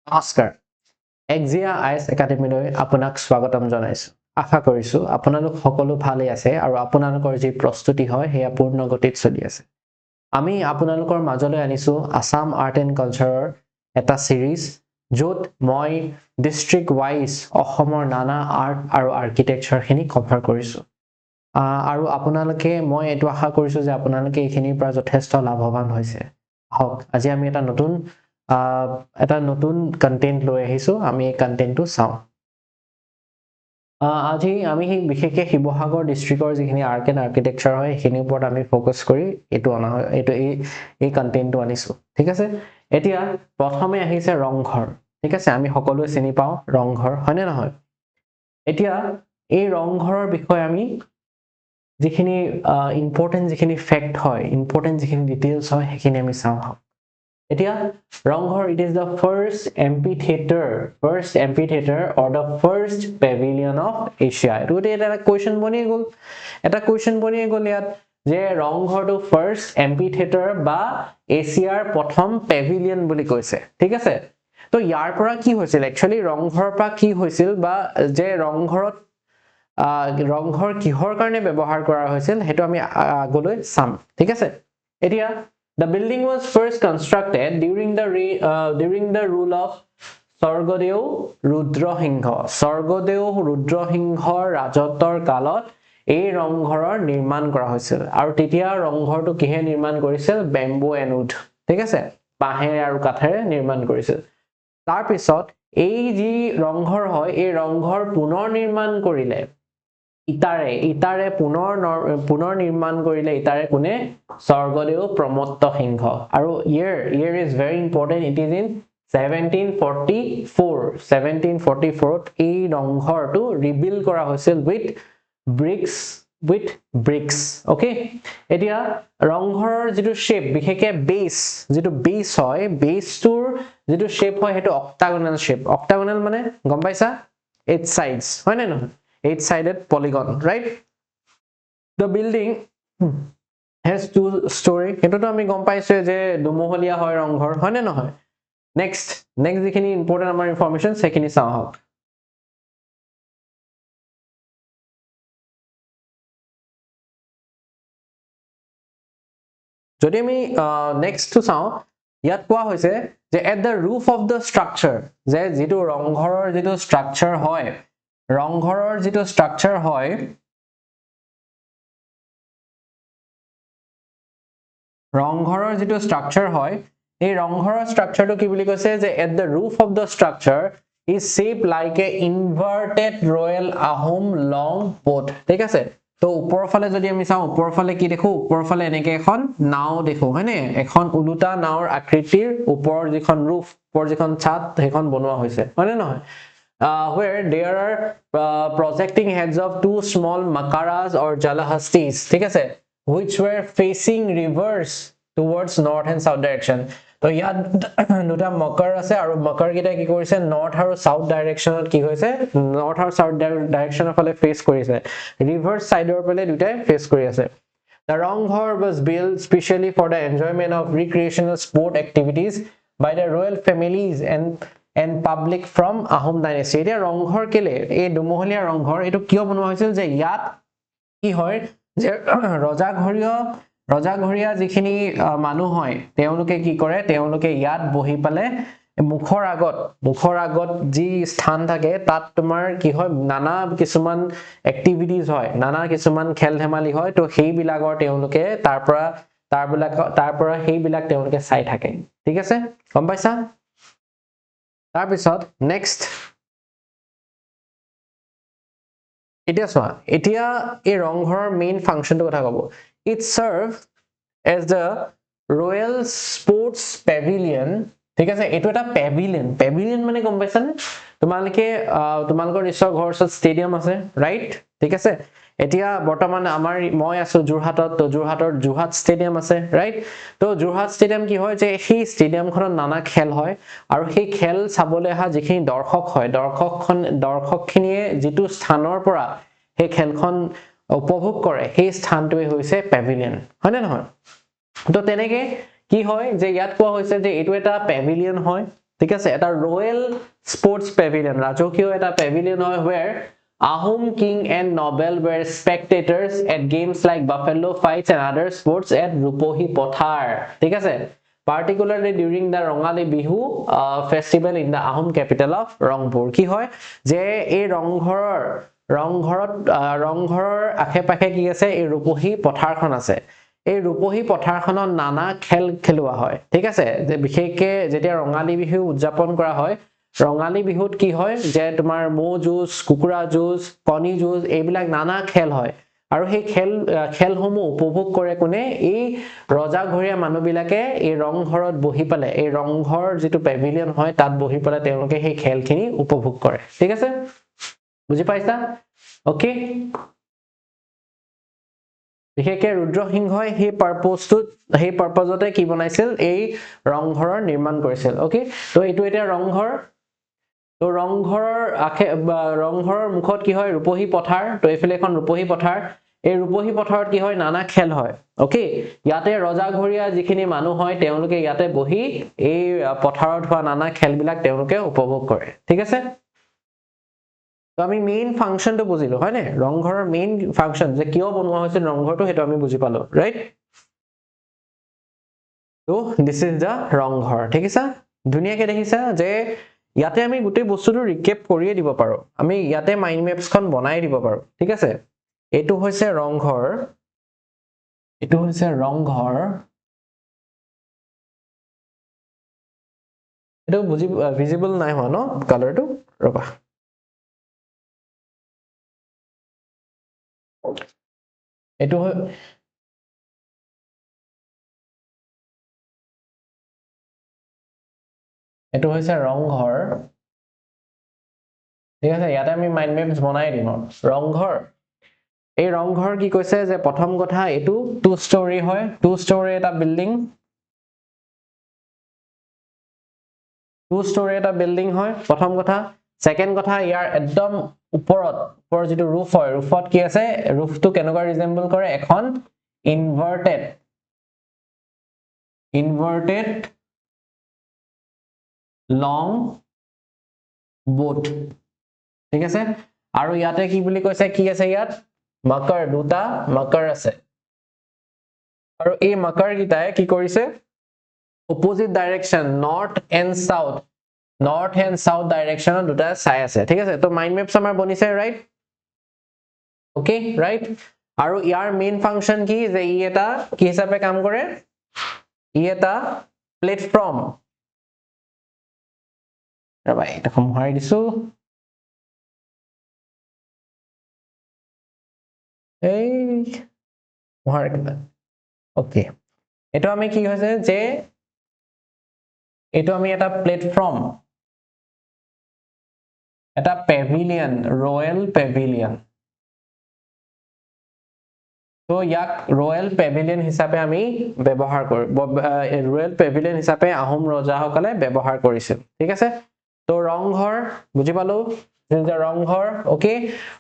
নমস্কাৰ এক্সিয়া আইএছ একাডেমীলৈ আপোনাক স্বাগতম জনাইছো আশা কৰিছো আপোনালোক সকলো ভালে আছে আৰু আপোনালোকৰ যি প্ৰস্তুতি হয় হেয়া পূৰ্ণ গতিত চলি আছে আমি আপোনালোকৰ মাজলৈ আনিছো আসাম আৰ্ট এণ্ড কালচাৰৰ এটা সিৰিজ য'ত মই ডিস্ট্ৰিক্ট ওয়াইজ অসমৰ নানা আৰ্ট আৰু আৰ্কিটেকচাৰ খিনি কভাৰ কৰিছো আৰু আপোনালোকে মই এটো আশা কৰিছো যে আপোনালোকে এইখিনিৰ পৰা যথেষ্ট লাভৱান হৈছে হওক আজি আমি এটা নতুন কন্টেন্ট লৈ আহিছো আমি এই কন্টেন্টটো চাও আজি আমি বিশেষকৈ শিৱসাগৰ ডিস্ট্ৰিক্টৰ যিখিনি আৰ্ট এণ্ড আৰ্কিটেকচাৰ হয় সেইখিনিৰ ওপৰত আমি ফোকাস কৰি এই কন্টেন্টটো আনিছো ঠিক আছে এতিয়া প্ৰথমে আহিছে ৰংঘৰ ঠিক আছে আমি সকলোৱে চিনি পাওঁ ৰংঘৰ হয়নে নহয় এতিয়া এই ৰংঘৰৰ বিষয়ে আমি যিখিনি ইম্পৰ্টেন্ট যিখিনি ফ্যাক্ট হয় ইম্পৰ্টেন্ট যিখিনি ডিটেইলছ হয় সেইখিনি আমি চাওঁ এতিয়া Rang Ghar it is the first amphitheater or the first pavilion of Asia এটা কোৱেশ্চন বনি গ'ল ইয়াত যে ৰংঘৰটো ফাৰ্স্ট এম্পিথিয়েটাৰ বা এছিয়াৰ প্ৰথম পেভিলিয়ন বুলি কৈছে ঠিক আছে তো ইয়াৰ পৰা কি হৈছিল একচুয়ালি ৰংঘৰৰ পৰা কি হৈছিল বা যে ৰংঘৰত ৰংঘৰ কিহৰ কাৰণে ব্যৱহাৰ কৰা হৈছিল হেতু আমি আগলৈ চাম ঠিক আছে এতিয়া The building was first constructed during the rule of Swargadeo Rudrasingha. Swargadeo Rudrasinghar ৰাজত্বৰ কালত এই ৰংঘৰৰ নিৰ্মাণ কৰা হৈছিল আৰু তেতিয়া ৰংঘৰটো কিহে নিৰ্মাণ কৰিছিল বেম্বো এণ্ড উড ঠিক আছে বাঁহেৰে আৰু কাঠেৰে নিৰ্মাণ কৰিছিল তাৰ পিছত এই যি ৰংঘৰ হয় এই ৰংঘৰ পুনৰ নিৰ্মাণ কৰিলে ইটাৰে পুনৰ নিৰ্মাণ কৰিলে ইটাৰে কোনে স্বৰ্গদেউ প্ৰমত্ত সিংহ আৰু year is very important it is in 1744 এই ৰংঘৰটো ৰিবিল্ড কৰা হৈছিল with bricks okay এতিয়া ৰংঘৰৰ যেটো শেপ বিশেষকে যেটো বেস হয় বেসটোৰ যেটো শেপ হয় হেতু অক্টাগোনাল শেপ অক্টাগোনাল মানে গম পাইছা 8 sides হয় নে নহয় 8-sided polygon right the building has 2 story এটোটো আমি গম পাইছো যে দুমহলীয়া হয় ৰংঘৰ হয় নে নহয় next যিখিনি ইম্পৰ্টেন্ট আমাৰ ইনফৰমেশন সেখিনি চাও হওক যদি আমি next to চাও ইয়াত কোৱা হৈছে যে at the roof of the structure যে যেটো ৰংঘৰৰ যেটো structure হয় ৰংঘৰৰ যেটো structure হয় এই ৰংঘৰৰ structureটো কি বুলি কৈছে যে at the roof of the structure is shaped like a inverted royal ahom long boat ঠিক আছে তো ওপৰৰ ফালে যদি আমি চাও ওপৰৰ ফালে কি দেখো ওপৰৰ ফালে এনেকে এখন নাও দেখো হয়নে এখন উলুটা নাওৰ আকৃতিৰ ওপৰৰ যিখন roof ওপৰৰ যিখন ছাদ সেইখন বনোৱা হৈছে হয়নে নহয় where there are projecting heads of 2 small makaras or jalahastis ঠিক আছে which were facing rivers towards north and south direction তো ইয়াত দুটা মকাৰ আছে আৰু মকাৰ কেইটা কি কৰিছে নৰ্থ আৰু সাউথ ডাইৰেকশনত কি হৈছে নৰ্থ আৰু সাউথ ডাইৰেকশনৰ ফালে ফেস কৰিছে ৰিভাৰ্স সাইডৰ ফালে দুটাই ফেস কৰি আছে The Ronghor was built specially for the enjoyment of recreational sport activities by the royal families and public from Ahom dynasty এতিয়া ৰংঘৰ কেলে এই দুমহলীয়া ৰংঘৰ এটো কিয় বনোৱা হৈছিল যে ইয়াত কি হয় যে ৰজাঘৰীয়া যিখিনি মানুহ হয় তেওঁলোকে কি কৰে তেওঁলোকে ইয়াত বহি পালে মুখৰ আগত যি স্থান থাকে তাত তোমাৰ কি হয় নানা কিছুমান এক্টিভিটিজ হয় নানা কিছুমান খেল ধেমালি হয় তো সেই বিলাকৰ তেওঁলোকে তাৰ পৰা সেইবিলাক তেওঁলোকে চাই থাকে ঠিক আছে গম পাইছা তাৰ পিছত নেক্সট এতিয়া এই ৰংঘৰৰ মেইন ফাংচনটো কথা কব it served as the royal sports pavilion ঠিক আছে এটো এটা পেভিলিয়ন মানে গম পাইছানে তোমালোকৰ নিশ্চয় ঘৰৰ ওচৰত ষ্টেডিয়াম আছে ৰাইট ঠিক আছে এতিয়া বৰ্তমান মই আছো জুৰহাটত তো জুৰহাট ষ্টেডিয়াম আছে ৰাইট তো জুৰহাট ষ্টেডিয়াম কি হয় যে সেই ষ্টেডিয়ামখনত নানা খেল হয় আৰু সেই খেল চাবলৈ অহা যিখিনি দৰ্শক হয় দৰ্শকখিনিয়ে যিটো স্থানৰ পৰা সেই খেলখন উপভোগ কৰে সেই স্থানটোৱে হৈছে পেভিলিয়ন হয় নে নহয় তো তেনেকে কি হয় যে ইয়াত কোৱা হৈছে যে এটো এটা পেভিলিয়ন হয় ঠিক আছে এটা ৰয়েল স্পৰ্টছ পেভিলিয়ন ৰাজকীয় এটা পেভিলিয়ন হয় where Ahom king and noble were spectators at games like buffalo fights and other sports at Rupohi Pothar ঠিক আছে particularly during the Rongali Bihu festival in the Ahom capital of Rangpur কি হয় যে এই ৰংঘৰৰ আশে-পাশে কি আছে এই ৰূপহী পথাৰখন আছে এই ৰূপহী পথাৰখনত নানা খেল খেলুৱা হয় ঠিক আছে যে বিশেষকে যেতিয়া ৰঙালী বিহু উদযাপন কৰা হয় ৰঙালী বিহুত কি হয় যে তোমাৰ মৌ যুঁজ কুকুৰা যুঁজ কণী যুঁজ এইবিলাক নানা খেল হয় আৰু সেই খেলসমূহ উপভোগ কৰে কোনে এই ৰজাঘৰীয়া মানুহবিলাকে এই ৰংঘৰত বহি পালে এই ৰংঘৰ যেটো পেভিলিয়ন হয় তাত বহি পালে তেওঁলোকে সেই খেলখিনি উপভোগ কৰে ঠিক আছে বুজি পাইছা ওকে বিশেষকে ৰুদ্ৰসিংহই সেই পাৰপজতে কি বনাইছিল এই ৰংঘৰৰ নিৰ্মাণ কৰিছিল ওকে তো এইটো এটা ৰংঘৰ তো ৰংঘৰৰ মুখত কি হয় ৰূপহী পথাৰ তো এইফালে এখন ৰূপহী পথাৰ এই ৰূপহী পথাৰত কি হয় নানা খেল হয় ওকে ইয়াতে ৰজাঘৰীয়া যিখিনি মানুহ হয় তেওঁলোকে ইয়াতে বহি এই পথাৰত হোৱা নানা খেলবিলাক তেওঁলোকে উপভোগ কৰে ঠিক আছে তো আমি মেইন ফাংশনটো বুজিলো হয় নে ৰংঘৰৰ মেইন ফাংশন যে কিয় বনোৱা হৈছে ৰংঘৰটো হেতু আমি বুজি পালো ৰাইট তো দিস ইজ দা ৰংঘৰ ঠিক আছে ধুনিয়াকে দেখিছা যে ইয়াতে আমি গোটেই বস্তুটো ৰিকেপ কৰিয়ে দিব পাৰো আমি ইয়াতে মাইন্ড মেপছখন বনাই দিব পাৰো ঠিক আছে এটো হৈছে ৰংঘৰ এটো হৈছে ৰংঘৰ এটো বুজি ভিজিবল নাই হোৱা ন কালাৰটো ৰবা এটো হৈছে ৰংঘৰ ঠিক আছে ইয়াতে আমি মাইন্ড মেপছ বনাই দিম ৰংঘৰ এই ৰংঘৰ কি কৈছে যে প্ৰথম কথা এটো টু ষ্টৰী হয় টু ষ্টৰী এটা বিল্ডিং হয় প্ৰথম কথা সেকেন্ড কথা ইয়াৰ একদম ওপৰ যেটো ৰূফ হয় ৰূফত কি আছে ৰূফটো কেনেকুৱা ৰিজেম্বল কৰে এখন ইনভাৰ্টেড লং boat ঠিক আছে আৰু ইয়াতে কি বুলি কৈছে কি আছে ইয়াত মাকাৰ দুটা মাকাৰ আছে আৰু এই মাকাৰ গিটাই কি কৰিছে opposite direction north and south ডাইৰেকশনত দুটা চাই আছে ঠিক আছে তো মাইন্ড মেপছ আমাৰ বনিছে ৰাইট ওকে ৰাইট আৰু ইয়াৰ মেইন ফাংশন কি যে ই এটা কি হিচাপে কাম কৰে ই এটা প্লেটফৰ্ম ৰবা এটা কমহাই দিছো এই ওকে এটো আমি কি হৈছে যে এটো আমি এটা প্লেটফৰ্ম এটা পেভিলিয়ন ৰয়েল পেভিলিয়ন তো ইয়াক ৰয়েল পেভিলিয়ন হিচাপে আমি ব্যৱহাৰ কৰো ৰয়েল পেভিলিয়ন হিচাপে আহোম ৰজাসকলে ব্যৱহাৰ কৰিছিল ঠিক আছে তো ৰংঘৰ বুজি পালো যে ৰংঘৰ ওকে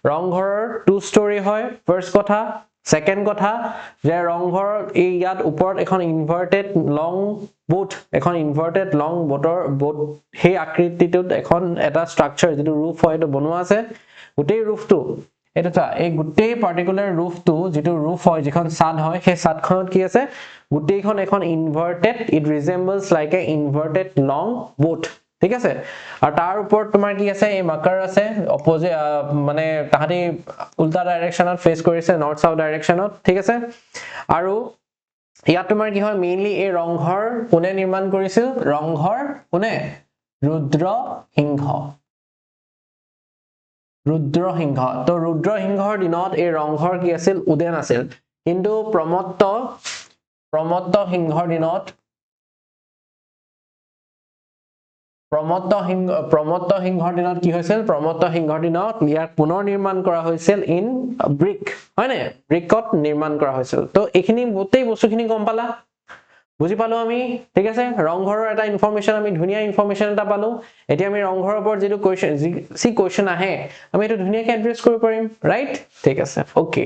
ৰংঘৰৰ টু ষ্টৰী হয় ফাৰ্স্ট কথা সেকেন্ড কথা যে ৰংঘৰ এই ইয়াত ওপৰত এখন ইনভাৰ্টেড লং boat সেই আকৃতিটোত এখন এটা ষ্ট্ৰাকচাৰ যেটো ৰূফ হয় এটো বনোৱা আছে গোটেই ৰূফটো এটা এই গোটেই পাৰ্টিকুলাৰ ৰূফটো যেটো ৰূফ হয় যিখন ছাদ হয় সেই ছাদখনত কি আছে গোটেইখন এখন inverted it resembles like a inverted long boat ঠিক আছে আৰু তাৰ ওপৰত তোমাৰ কি আছে এই মাকাৰ আছে অপোজিট মানে তাহাতি উল্টা ডাইৰেকশনত ফেস কৰিছে নৰ্থ সাউথ ডাইৰেকশনত ঠিক আছে আৰু ইয়াত তোমাৰ কি হয় মেইনলি এই ৰংঘৰ কোনে নিৰ্মাণ কৰিছিল ৰংঘৰ কোনে ৰুদ্ৰসিংহ তো ৰুদ্ৰসিংহৰ দিনত এই ৰংঘৰ কি আছিল উদেন আছিল কিন্তু প্ৰমত্ত সিংহৰ দিনত কি হৈছিল প্ৰমত্ত সিংহৰ দিনত ইয়াক পুনৰ নিৰ্মাণ কৰা হৈছিল ইন ব্ৰিক হয়নে ব্ৰিকত নিৰ্মাণ কৰা হৈছিল তো এইখিনি গোটেই বস্তুখিনি গম পালা বুজি পালো আমি ঠিক আছে ৰংঘৰৰ এটা ইনফৰমেশন আমি ধুনিয়া ইনফৰমেশন এটা পালো এতিয়া আমি ৰংঘৰৰ ওপৰত যেটো কোৱেশ্চন আহে আমি এটো ধুনিয়াকে এড্ৰেছ কৰিব পাৰিম ৰাইট ঠিক আছে ওকে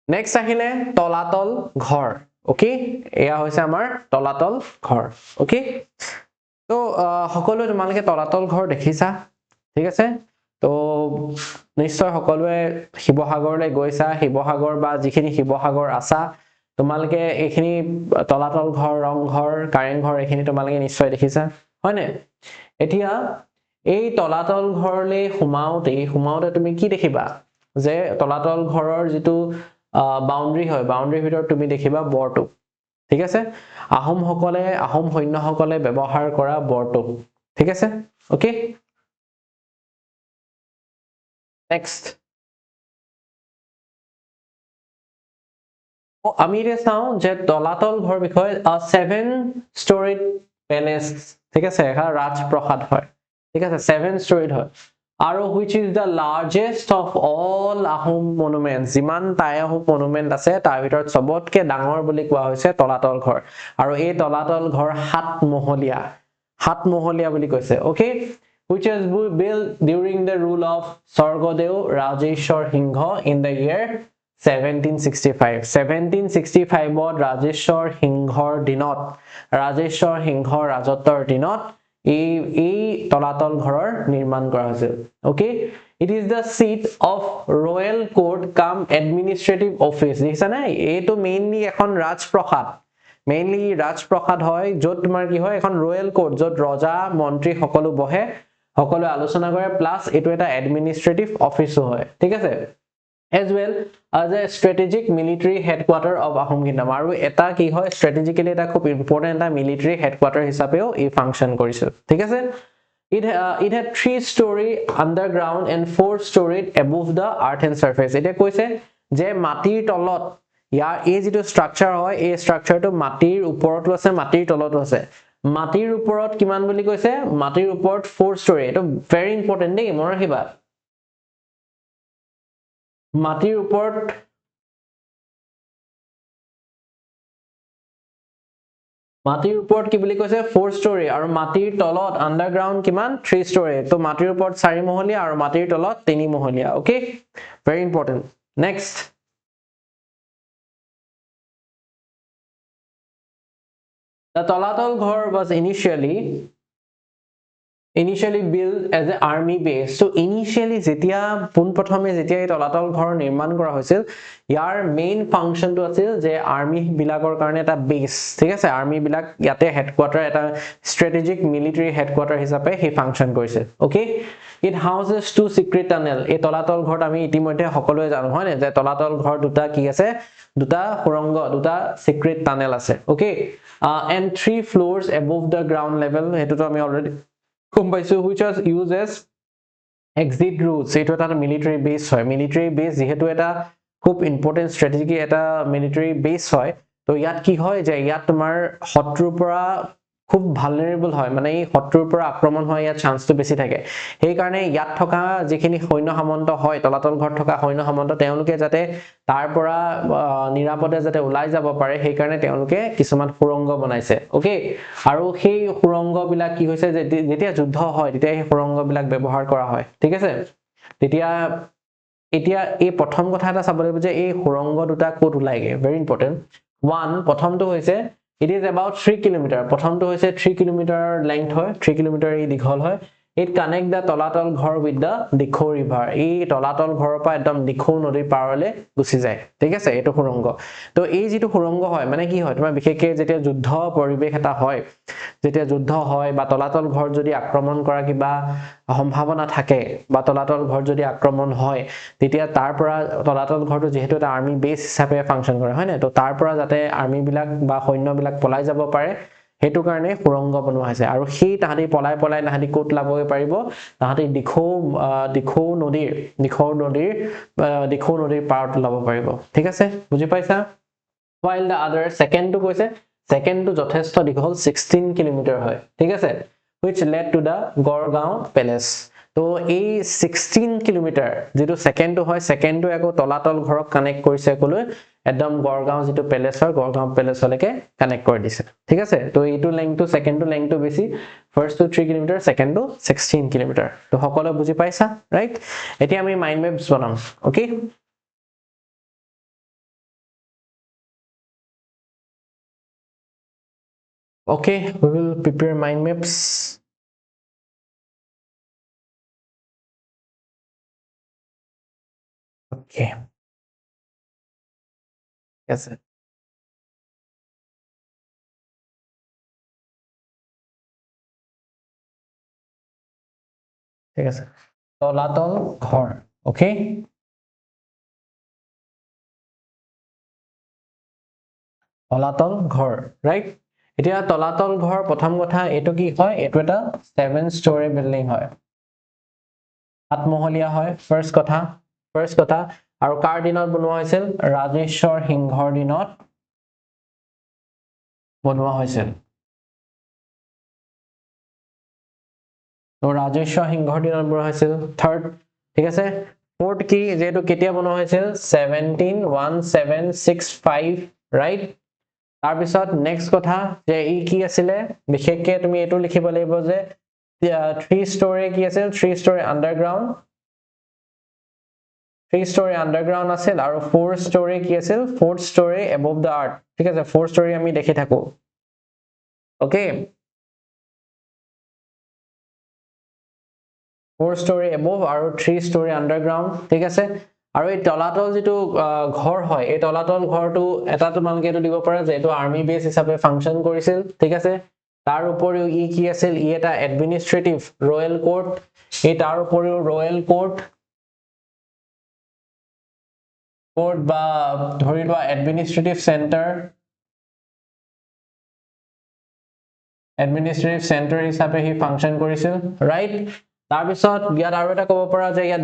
নেক্সট আহিলে তলাতল ঘৰ ওকে এয়া হৈছে আমাৰ তলাতল ঘৰ ওকে তো সকলো তোমালোকে তলাতল ঘৰ দেখিছা ঠিক আছে তো নিশ্চয় সকলোৱে শিৱসাগৰলৈ গৈছা শিৱসাগৰ বা যিখিনি শিৱসাগৰ আছা তোমালোকে এইখিনি তলাতল ঘৰ ৰং ঘৰ কাৰেং ঘৰ এইখিনি তোমালোকে নিশ্চয় দেখিছা হয়নে এতিয়া এই তলাতল ঘৰলৈ সোমাওতে তুমি কি দেখিবা যে তলাতল ঘৰৰ যিটো বাউন্ডাৰী হয় বাউন্ডাৰীৰ ভিতৰত তুমি দেখিবা বৰটো ঠিক আছে আহোম সৈন্যসকলে ব্যৱহাৰ কৰা বৰটো ঠিক আছে ওকে নেক্সট আমি এতিয়া চাওঁ যে তলাতল ঘৰ বিষয়ে 7 ষ্টৰিড প্যালেস ঠিক আছে এটা ৰাজপ্ৰসাদ হয় ঠিক আছে 7 ষ্টৰিড হয় আৰু which is the largest of all Ahom monuments যিমান টাই আহোম মনুমেন্ট আছে তাৰ ভিতৰত সবতকে ডাঙৰ বুলি কোৱা হৈছে তলাতল ঘৰ আৰু এই তলাতল ঘৰ 7 মহলীয়া বুলি কৈছে okay which was built during the rule of Swargadeo Rajeshwar Singha in the year 1765 ত ৰাজেশ্বৰ সিংহৰ ৰাজত্বৰ দিনত এই তলাতল ঘৰৰ নিৰ্মাণ কৰা হৈছিল okay it is the seat of royal court cum administrative office দেখিছা না এইটো মেইনলি এখন ৰাজপ্ৰসাদ হয় য'ত তোমাৰ কি হয় এখন ৰয়েল কোৰ্ট য'ত ৰজা মন্ত্ৰী সকলো বহে সকলো আলোচনা কৰে প্লাস এটো এটা এডমিনিষ্ট্ৰেটিভ অফিসও হয় ঠিক আছে as well as a strategic military headquarter of Ahom Kingdom আৰু এটা কি হয় strategically এটা খুব important এটা military headquarter হিচাপেও এই ফাংশন কৰিছিল ঠিক আছে it had 3 story underground and 4 storied above the earth and surface এটা কৈছে যে মাটিৰ তলত ইয়াৰ এই যেটো স্ট্ৰাকচাৰ হয় এই স্ট্ৰাকচাৰটো মাটিৰ ওপৰতো আছে মাটিৰ তলতো আছে মাটিৰ ওপৰত কিমান বুলি কৈছে মাটিৰ ওপৰত 4 story এটো very important দেই মনত ৰাখিবা মাটিৰ ওপৰত কি বুলি কৈছে 4 story আৰু মাটিৰ তলত আন্ডাৰগ্ৰাউন্ড কিমান 3 story তো মাটিৰ ওপৰত 4 মহলীয়া আৰু মাটিৰ তলত 3 মহলীয়া okay very important next the Tolatal Ghor was initially built as an army base so initially যেতিয়া পোনপ্ৰথমে যেতিয়া এই তলাতল ঘৰ নিৰ্মাণ কৰা হৈছিল ইয়াৰ মেইন ফাংশনটো আছিল যে আৰ্মি বিলাকৰ কাৰণে এটা বেস ঠিক আছে আৰ্মি বিলাক ইয়াতে হেডকোৱাৰ্টাৰ এটা স্ট্ৰেটেজিক মিলিটাৰী হেডকোৱাৰ্টাৰ হিচাপে হি ফাংশন কৰিছে okay it houses 2 secret tunnel এই তলাতল ঘৰত আমি ইতিমধ্যে সকলোৱে জানো হয় না যে তলাতল ঘৰ দুটা কি আছে দুটা সুৰংগ দুটা secret tunnel আছে okay and 3 floors above the ground level হেতুটো আমি already which was used as exit routes এটো এটা military base হয় military base যেহেতু এটা খুব important strategic এটা military base হয় তো ইয়াত কি হয় যে ইয়াত তোমাৰ শত্ৰুৰ পৰা খুব vulnerable হয় মানে এই শত্ৰুৰ পৰা আক্ৰমণ হোৱাৰ ইয়াত চান্সটো বেছি থাকে সেই কাৰণে ইয়াত থকা যিখিনি সৈন্য সামন্ত হয় তলাতল ঘৰ থকা সৈন্য সামন্ত তেওঁলোকে যাতে তাৰ পৰা নিৰাপদে যাতে ওলাই যাব পাৰে সেই কাৰণে তেওঁলোকে কিছুমান সুৰংগ বনাইছে ওকে আৰু সেই সুৰংগ বিলাক কি হৈছে যে যেতিয়া যুদ্ধ হয় তেতিয়া এই সুৰংগ বিলাক ব্যৱহাৰ কৰা হয় ঠিক আছে তেতিয়া এতিয়া এই প্ৰথম কথা এটা চাব লাগিব যে এই সুৰংগ দুটা কোট ওলাইগে very important one প্ৰথমটো হৈছে it is about 3 kilometer প্ৰথমটো হৈছে 3 kilometer length হয় 3 kilometer এই দীঘল হয় it connect the তলাতল ঘৰ with the Dikhou river এই তলাতল ঘৰৰ পৰা একদম দিখৌ নদীৰ পাৰলে গুচি যায় ঠিক আছে এটো সুৰংগ তো এই যেটো সুৰংগ হয় মানে কি হয় তোমাৰ বিশেষকৈ যেতিয়া যুদ্ধ পৰিবেশ এটা হয় যেতিয়া যুদ্ধ হয় বা তলাতল ঘৰ যদি আক্ৰমণ কৰা কিবা সম্ভাৱনা থাকে বা তলাতল ঘৰ যদি আক্ৰমণ হয় তেতিয়া তাৰ পৰা তলাতল ঘৰটো যেহেতু এটা আৰ্মি বেস হিচাপে ফাংশন কৰে হয় না তো তাৰ পৰা যাতে আৰ্মি বিলাক বা সৈন্য বিলাক পলাই যাব পাৰে হেতু কাৰণে সুৰংগ বনোৱা হৈছে আৰু সেই তাহাঁতি পলাই তাহাঁতি কোট লাবই পাৰিব তাহাঁতি দিখৌ নদীৰ পাৰত লাব পাৰিব ঠিক আছে বুজি পাইছা while the other second to কৈছে second to যথেষ্ট দীঘল 16 কিলোমিটাৰ হয় ঠিক আছে which led to the Gorgaon Palace তো এই 16 কিলোমিটাৰ যেটো সেকেন্ড তো হয় সেকেন্ড তো একো তলাতল ঘৰক কানেক্ট কৰিছে কলৈ একদম গড়গাঁও যেটো প্যালেস হয় গড়গাঁও প্যালেসলৈকে কানেক্ট কৰি দিছে ঠিক আছে তো এইটো লেংথ তো সেকেন্ড তো লেংথ তো বেছি ফাৰ্স্ট তো 3 কিলোমিটাৰ সেকেন্ড তো 16 কিলোমিটাৰ তো সকলো বুজি পাইছা ৰাইট এতিয়া আমি মাইন্ড মেপছ বনাম okay Okay, we will prepare mind maps. Okay. Yes. ঠিক আছে তলাতল ঘৰ okay তলাতল ঘৰ right এতিয়া তলাতল ঘৰ প্ৰথম কথা এটো কি হয় এটো এটা 7 story building হয় আত্মহলীয়া হয় first কথা আৰু কাৰ দিনত বনোৱা হৈছিল ৰাজেশ্বৰ সিংহৰ দিনত বনোৱা হৈছিল তো ৰাজেশ্বৰ সিংহৰ দিনত বনোৱা হৈছিল থাৰ্ড ঠিক আছে ফোৰ্থ কি যেটো কেতিয়া বনোৱা হৈছিল 171765 right তাৰ পিছত নেক্সট কথা যে ই কি আছিলে বিশেষকে তুমি এটো লিখিব লাগিব যে 3 story কি আছিল 3 story underground 3 story underground আছিল আৰু 4 story কি আছিল 4th story above the earth ঠিক আছে 4 story আমি দেখি থাকো ওকে 4 story above আৰু 3 story underground ঠিক আছে আৰু এই তলাতল যেটো ঘৰ হয় এই তলাতল ঘৰটো এটা তোমালকে এটো দিব পাৰা যে এটো আৰ্মি বেস হিচাপে ফাংচন কৰিছিল ঠিক আছে তাৰ উপৰিও ই কি আছিল ই এটা এডমিনিষ্ট্ৰেটিভ ৰয়েল কোৰ্ট এই তাৰ উপৰিও ৰয়েল কোৰ্ট বা ধৰি লোৱা এডমিনিষ্ট্ৰেটিভ চেণ্টাৰ হিচাপে হি ফাংচন কৰিছিল ৰাইট তাৰ পিছত ইয়াত আৰু এটা ক'ব পৰা যে ইয়াত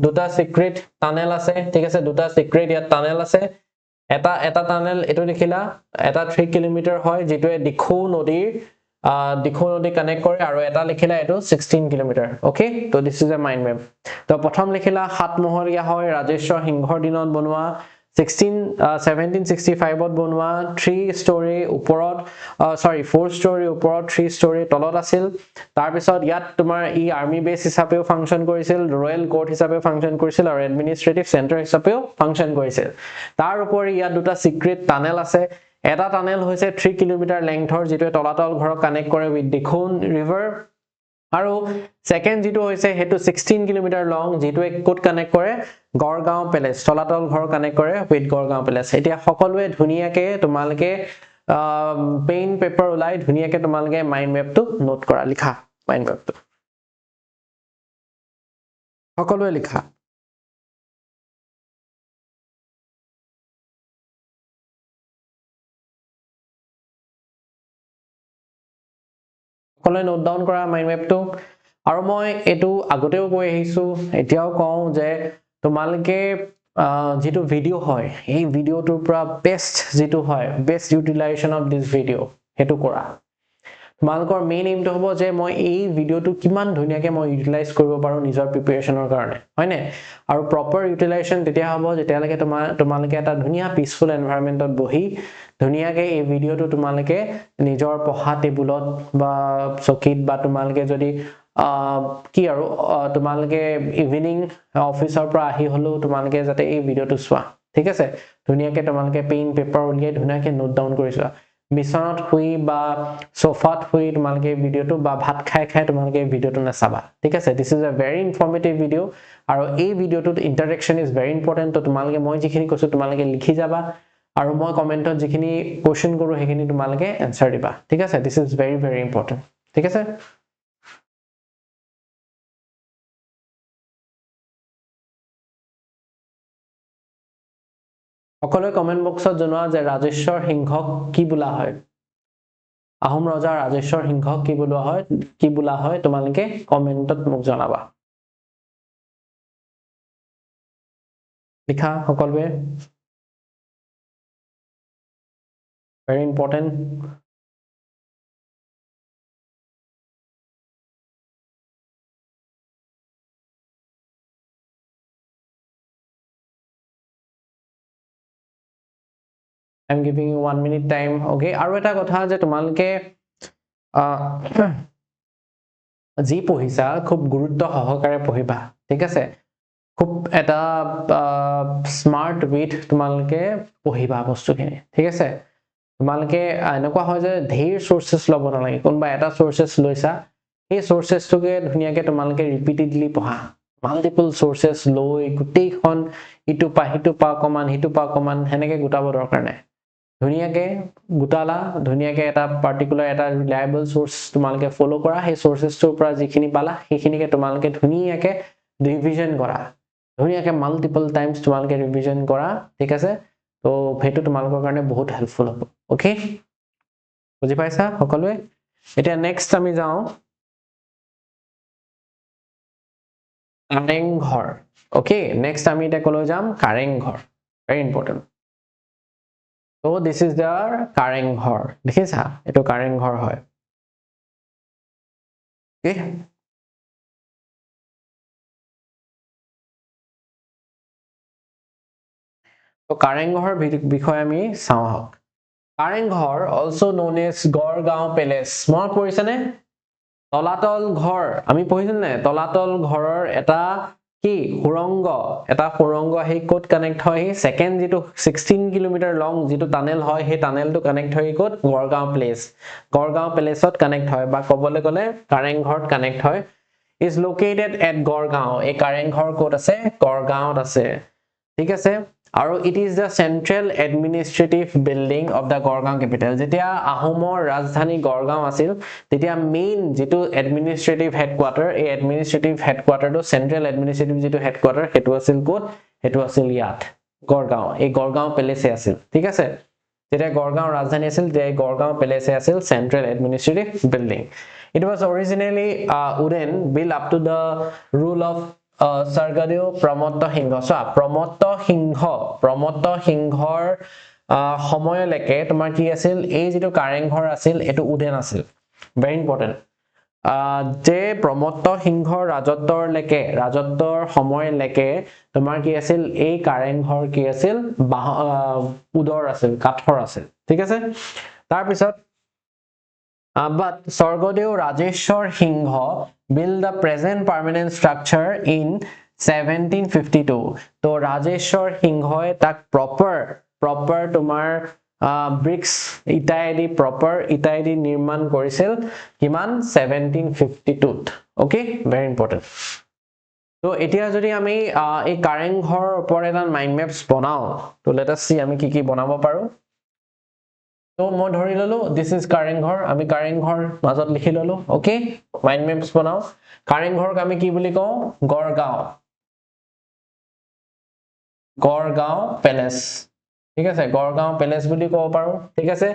দুটা সিক্ৰেট টানেল আছে ঠিক আছে দুটা সিক্ৰেট ইয়াত টানেল আছে এটা টানেল এটো দেখিলা এটা 3 কিলোমিটাৰ হয় যেটোৱে দিখৌ নদী কানেক্ট কৰে আৰু এটা লিখিলা এটো 16 কিলোমিটাৰ ওকে তো this is a mind map তো প্ৰথম লিখিলা সাতমহলীয়া হয় ৰাজেশ্বৰ সিংহৰ দিনত বনোৱা 1765 ত বনোৱা 3 story ওপৰত 4 story ওপৰত 3 story তলত আছিল তাৰ পিছত ইয়াত তোমাৰ ই আৰ্মি বেস হিচাপেও ফাংচন কৰিছিল ৰয়েল কোৰ্ট হিচাপেও ফাংচন কৰিছিল আৰু এডমিনিষ্ট্ৰেটিভ চেণ্টাৰ হিচাপেও ফাংচন কৰিছিল তাৰ উপৰি ইয়াত দুটা সিক্ৰেট টানেল আছে এটা টানেল হৈছে 3 কিলোমিটাৰ লেংথৰ যেটোৱে তলাতল ঘৰক কানেক্ট কৰে উইথ দিখৌ ৰিভাৰ আৰু সেকেন্ড যেটো হৈছে হেতু 16 কিলোমিটাৰ লং যেটোৱে কোড কানেক্ট কৰে গড়গাঁও প্যালেস তলাতল ঘৰ কানেক্ট কৰে উইথ গড়গাঁও প্যালেস এতিয়া সকলোৱে ধুনিয়াকে তোমালকে পেইন পেপাৰ উলাই ধুনিয়াকে তোমালকে মাইন্ড মেপটো নোট কৰা লিখা মাইন্ড মেপটো সকলোৱে লিখা সকলোৱে নোট ডাউন কৰা মাইন্ড মেপটো আৰু মই এটো আগতেও কৈ আহিছো এতিয়াও কওঁ যে তোমালকে যেটো ভিডিও হয় এই ভিডিওটোৰ পৰা বেস্ট যেটো হয় best utilisation of this video হেতু কৰা তোমালকৰ মেইন এইমটো হ'ব যে মই এই ভিডিওটো কিমান ধুনিয়াকে মই ইউটিলাইজ কৰিব পাৰো নিজৰ প্ৰিপাৰেচনৰ কাৰণে হয়নে আৰু প্ৰপাৰ ইউটিলাইজেশন তেতিয়া হ'ব যেতিয়ালৈকে তোমালকে এটা ধুনিয়া পিসফুল এনভায়ৰনমেন্টত বহি ধুনিয়াকে এই ভিডিওটো তোমালকে নিজৰ পঢ়া টেবুলত বা চকিত বা তোমালকে যদি কি আৰু তোমালকে ইভিনিং অফিচৰ পৰা আহি হলো তোমালকে যাতে এই ভিডিওটো চোৱা ঠিক আছে ধুনিয়াকে তোমালকে পেইন পেপাৰ উলিয়াই ধুনিয়াকে নোট ডাউন কৰিছোৱা বিছনাত শুই বা সোফাত শুই তোমালকে ভিডিওটো বা ভাত খাই তোমালকে ভিডিওটো নাচাবা ঠিক আছে দিস ইজ আ ভেৰি ইনফৰ্মেটিভ ভিডিও আৰু এই ভিডিওটোত ইন্টাৰেকশন ইজ ভেৰি ইম্পৰ্টেন্ট তো তোমালকে মই যিখিনি কৈছো তোমালকে লিখি যাবা আৰু মই কমেন্টত যিখিনি কোৱেশ্চন কৰো হেখিনি তোমালকে আনসাৰ দিবা ঠিক আছে this is very very important ঠিক আছে সকলোৱে কমেন্ট বক্সত জনোৱা যে ৰাজেশ্বৰ সিংহক কি বোলা হয় আহোম ৰজা ৰাজেশ্বৰ সিংহক কি বোলা হয় তোমালকে কমেন্টত মোক জনাবা লিখা সকলোৱে very important I'm giving you 1 minute time okay আৰু এটা কথা যে তোমালকে জি পঢ়িছা খুব গুৰুত্ব সহকাৰে পঢ়িবা ঠিক আছে খুব এটা স্মাৰ্ট উইথ তোমালকে পঢ়িবা বস্তুখিনি ঠিক আছে তোমালোকে এনেকুৱা হয় যে ধেৰ সোৰ্সেস লব নালাগে কোনবা এটা সোৰ্সেস লৈছা এই সোৰ্সেসটোকে ধুনিয়াকে তোমালোকে ৰিপিটেডলি পঢ়া মাল্টিপল সোর্সেস লৈ গুটেইখন ইটো পা হিটো পা কমান হিটো পা কমান হেনেকে গুটাব দৰকাৰ নাই ধুনিয়াকে গুটালা ধুনিয়াকে এটা পাৰ্টিকুলাৰ এটা ৰিলায়েবল সোৰ্স তোমালোকে ফলো কৰা সেই সোৰ্সেসটোৰ পৰা যিখিনি পালা সেইখিনিকে তোমালোকে ধুনিয়াকে ৰিভিজন কৰা ধুনিয়াকে মাল্টিপল টাইমস তোমালোকে ৰিভিজন কৰা ঠিক আছে তো হেতু তোমালোকৰ কাৰণে বহুত হেল্পফুল হ'ব ওকে বুজি পাইছা সকলোৱে এটা নেক্সট আমি যাও কাৰেংঘৰ ওকে নেক্সট আমি এটা কলৈ যাম Kareng Ghar very important so this is the Kareng Ghar দেখিছা এটো কাৰেংঘৰ হয় okay তো কাৰেংঘৰ বিষয় আমি চাও হক Kareng Ghar also known as Gargaon palace মনত পৰিছেনে তলাতল ঘৰ আমি পঢ়িছো নে তলাতল ঘৰৰ এটা কি সুৰংগ হে কোড কানেক্ট হয় সেকেন্ড যেটো 16 কিলোমিটাৰ লং যেটো টানেল হয় হে টানেলটো কানেক্ট হয় কোড গড়গাঁও প্লেছত কানেক্ট হয় বা কবলে গলে কাৰেংঘৰত কানেক্ট হয় is located at গড়গাঁও এই কাৰেংঘৰ কোড আছে গড়গাঁৱত আছে ঠিক আছে আৰু it is the central administrative building of the Gargaon capital যেতিয়া আহোমৰ ৰাজধানী গড়গাঁও আছিল তেতিয়া মেইন যেটো administrative headquarter এই administrative headquarter টো central administrative যেটো headquarter হেতু আছিল কোত হেতু আছিল ইয়াত গড়গাঁও এই গড়গাঁও প্যালেসে আছিল ঠিক আছে যেতিয়া গড়গাঁও ৰাজধানী আছিল তেতিয়া গড়গাঁও প্যালেসে আছিল central administrative building it was originally wooden built up to the rule of Sargadev Pramotto Singh so Pramotto Singhor সময়লৈকে তোমাৰ কি আছিল এই যেটো কাৰেংঘৰ আছিল এটো উডেন আছিল very important যে প্ৰমত্ত সিংহৰ ৰাজত্বৰ সময়লৈকে তোমাৰ কি আছিল এই কাৰেংঘৰ কি আছিল উদৰ আছিল কাঠৰ আছিল ঠিক আছে তাৰ পিছত but Sargadev Rajeshwar Singha built the present permanent structure in 1752 তো Rajeshwar Singha tak proper তোমার bricks ইটাইদি proper ইটাইদি নিৰ্মাণ কৰিছিল কিমান 1752 okay very important তো এতিয়া যদি আমি এই কাৰেংঘৰ ওপৰত এটা মাইন্ড মেপছ বনাও তো let us see আমি কি বনাব পাৰো তো মই ধৰি ললো this is কাৰেংঘৰ আমি কাৰেংঘৰ মাজত লিখি ললো ওকে মাইন্ড মেপছ বনাও কাৰেংঘৰক আমি কি বুলি কওঁ গড়গাঁও প্যালেস ঠিক আছে গড়গাঁও প্যালেস বুলি কব পাৰো ঠিক আছে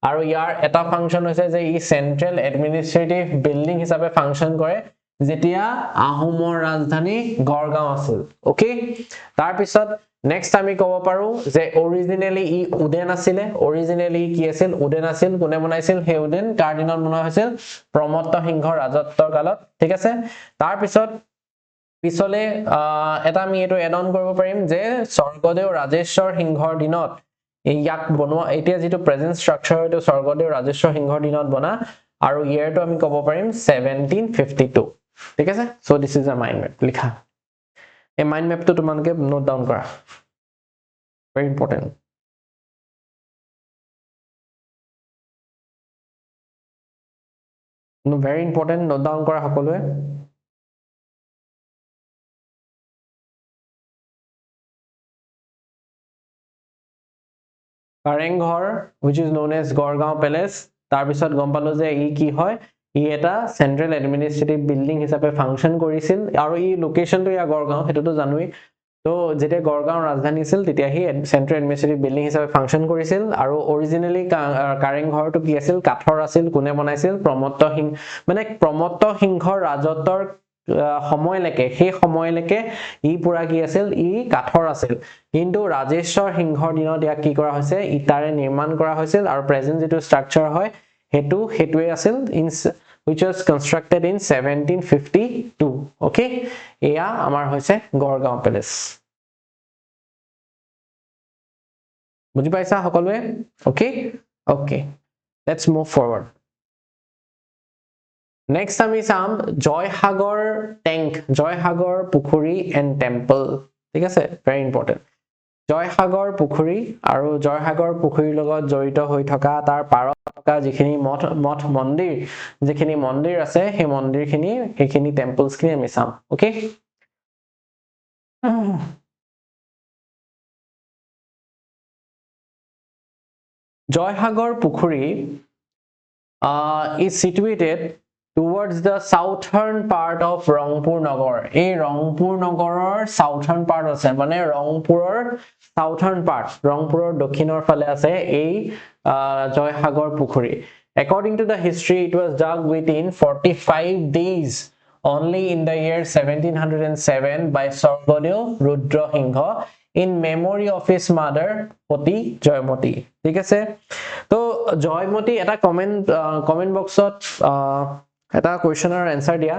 আৰু ইয়াৰ এটা ফাংচন হৈছে যে ই সেন্ট্ৰেল এডমিনিষ্ট্ৰেটিভ বিল্ডিং হিচাপে ফাংচন কৰে যেতিয়া আহোমৰ ৰাজধানী গড়গাঁও আছিল ওকে তাৰ পিছত নেক্সট আমি কব পাৰো যে অৰিজিনালি ই উডেন আছিল কি আছিল উডেন আছিল কোনে বনাইছিল হে উডেন কাৰ দিনত বনোৱা হৈছিল প্ৰমত্ত সিংহৰ ৰাজত্বৰ কালত ঠিক আছে তাৰ পিছত পিছলে এটা আমি এটো এড অন কৰিব পাৰিম যে স্বৰ্গদেউ ৰাজেশ্বৰ সিংহৰ দিনত ইয়াক বনোৱা এতিয়া যেটো প্ৰেজেন্ট স্ট্ৰাকচাৰ এটো স্বৰ্গদেউ ৰাজেশ্বৰ সিংহৰ দিনত বনা আৰু ইয়াৰটো আমি কব পাৰিম 1752 ঠিক আছে so this is a mind map লিখা এই মাইন্ড মেপটো তোমালোকে নোট ডাউন কৰা very important very important note down কৰা সকলোৱে Kareng Ghar which is known as Garhgaon palace তাৰ পিছত গম পালো যে ই কি হয় ই এটা সেন্ট্ৰেল এডমিনিষ্ট্ৰেটিভ বিল্ডিং হিচাপে ফাংচন কৰিছিল আৰু ই লোকেশনটো ইয়া গড়গাঁও হেতুটো জানুই তো যেতে গড়গাঁও ৰাজধানী আছিল তেতিয়া হি সেন্ট্ৰেল এডমিনিষ্ট্ৰেটিভ বিল্ডিং হিচাপে ফাংচন কৰিছিল আৰু অৰিজিনালি কাৰেংঘৰটো কি আছিল কাঠৰ আছিল কোনে বনাইছিল প্ৰমত্ত সিংহৰ ৰাজত্বৰ সময়লৈকে সেই সময়লৈকে ই পুৰা কি আছিল ই কাঠৰ আছিল কিন্তু ৰাজেশ্বৰ সিংহৰ দিনত ইয়াক কি কৰা হৈছে ইটাৰে নিৰ্মাণ কৰা হৈছিল আৰু প্ৰেজেন্ট যেটো স্ট্ৰাকচাৰ হয় হেতুৱে আছিল which was constructed in 1752 okay এয়া আমাৰ হৈছে গড়গাঁও প্যালেস বুজি পাইছা সকলোৱে okay let's move forward next আমি চাম জয়সাগৰ পুখুৰী and temple ঠিক আছে very important জয়সাগৰ পুখুৰী আৰু জয়সাগৰ পুখুৰীৰ লগত জড়িত হৈ থকা তাৰ পাৰত থকা যিখিনি মঠ মন্দিৰ যিখিনি মন্দিৰ আছে সেই মন্দিৰখিনি সেইখিনি টেম্পলছখিনি আমি চাম ওকে জয়সাগৰ পুখুৰী is situated towards the southern part of Rangpur Nagar. এই Rangpur Nagarৰ southern part আছে মানে Rangpurৰ southern part Rangpurৰ দক্ষিণৰ ফালে আছে এই জয়সাগৰ পুখুৰী. According to the history, it was dug within 45 days only in the year 1707 by Sargodeo Rudra Singha in memory of his mother Poti Joymoti. ঠিক আছে তো জয়মতী এটা কমেন্ট বক্সত এটা কোৱেশ্চনৰ আনসাৰ দিয়া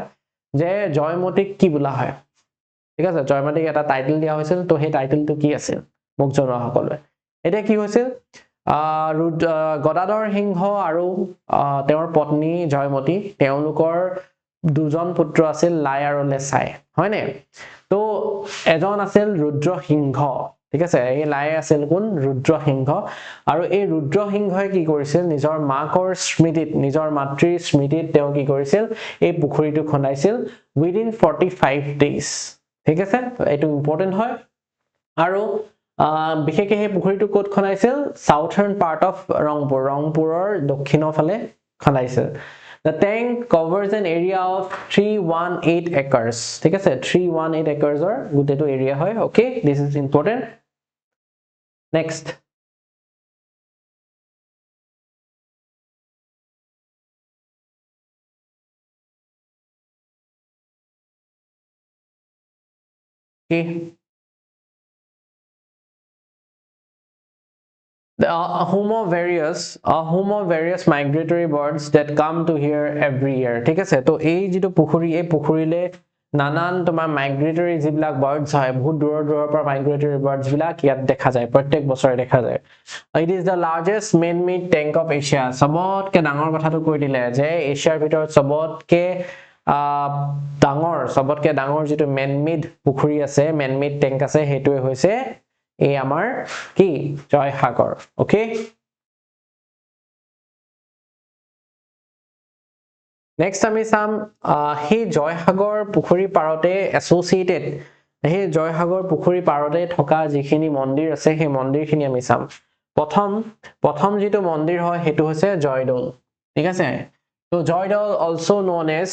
যে জয়মতীক কি বোলা হয় ঠিক আছে জয়মতীক এটা টাইটেল দিয়া হৈছিল তো সেই টাইটেলটো কি আছিল মোক জনোৱা সকলোৱে এতিয়া কি হৈছিল গদাধৰ সিংহ আৰু তেওঁৰ পত্নী জয়মতী তেওঁলোকৰ দুজন পুত্ৰ আছিল লাই আৰু লেছাই হয়নে তো এজন আছিল ৰুদ্ৰ সিংহ ঠিক আছে এই লাই আছিল কোন ৰুদ্ৰ সিংহ আৰু এই ৰুদ্ৰ সিংহই কি কৰিছিল নিজৰ মাকৰ স্মৃতিত নিজৰ মাতৃৰ স্মৃতিত তেওঁ কি কৰিছিল এই পুখুৰীটো খন্দাইছিল within 45 days ঠিক আছে এটো ইম্পৰ্টেন্ট হয় আৰু বিশেষকৈ এই পুখুৰীটো ক'ত খন্দাইছিল সাউথাৰ্ণ পাৰ্ট অফ ৰংপুৰৰ দক্ষিণৰ ফালে খন্দাইছিল The tank covers an area of 318 acres. ঠিক আছে 318 acres or গোটেটো area হয় okay this is important next okay a home of various migratory birds that come to here every year ঠিক আছে তো এই যেটো পুখুৰী এই পুখুৰীলে নানান তোমাৰ মাইগ্ৰেটৰি যিবিলাক বাৰ্ডছ হয় বহুত দূৰৰ পৰা মাইগ্ৰেটৰি বাৰ্ডছ বিলাক ইয়াত দেখা যায় প্ৰত্যেক বছৰে দেখা যায় it is the largest man-made tank of Asia সবতকে ডাঙৰ কথাটো কৈ দিলে যে এছিয়াৰ ভিতৰত সবতকে ডাঙৰ যেটো man-made পুখুৰী আছে man-made tank আছে হেতুৱে হৈছে এই আমাৰ কি জয়সাগৰ ওকে নেক্সট আমি চাম হে জয়সাগৰ পুখুৰী পাৰতে এছ'চিয়েটেড হে জয়সাগৰ পুখুৰী পাৰতে থকা যিখিনি মন্দিৰ আছে সেই মন্দিৰখিনি আমি চাম প্ৰথম যেটো মন্দিৰ হয় হেতু হৈছে জয়দৌল ঠিক আছে তো Joydol also known as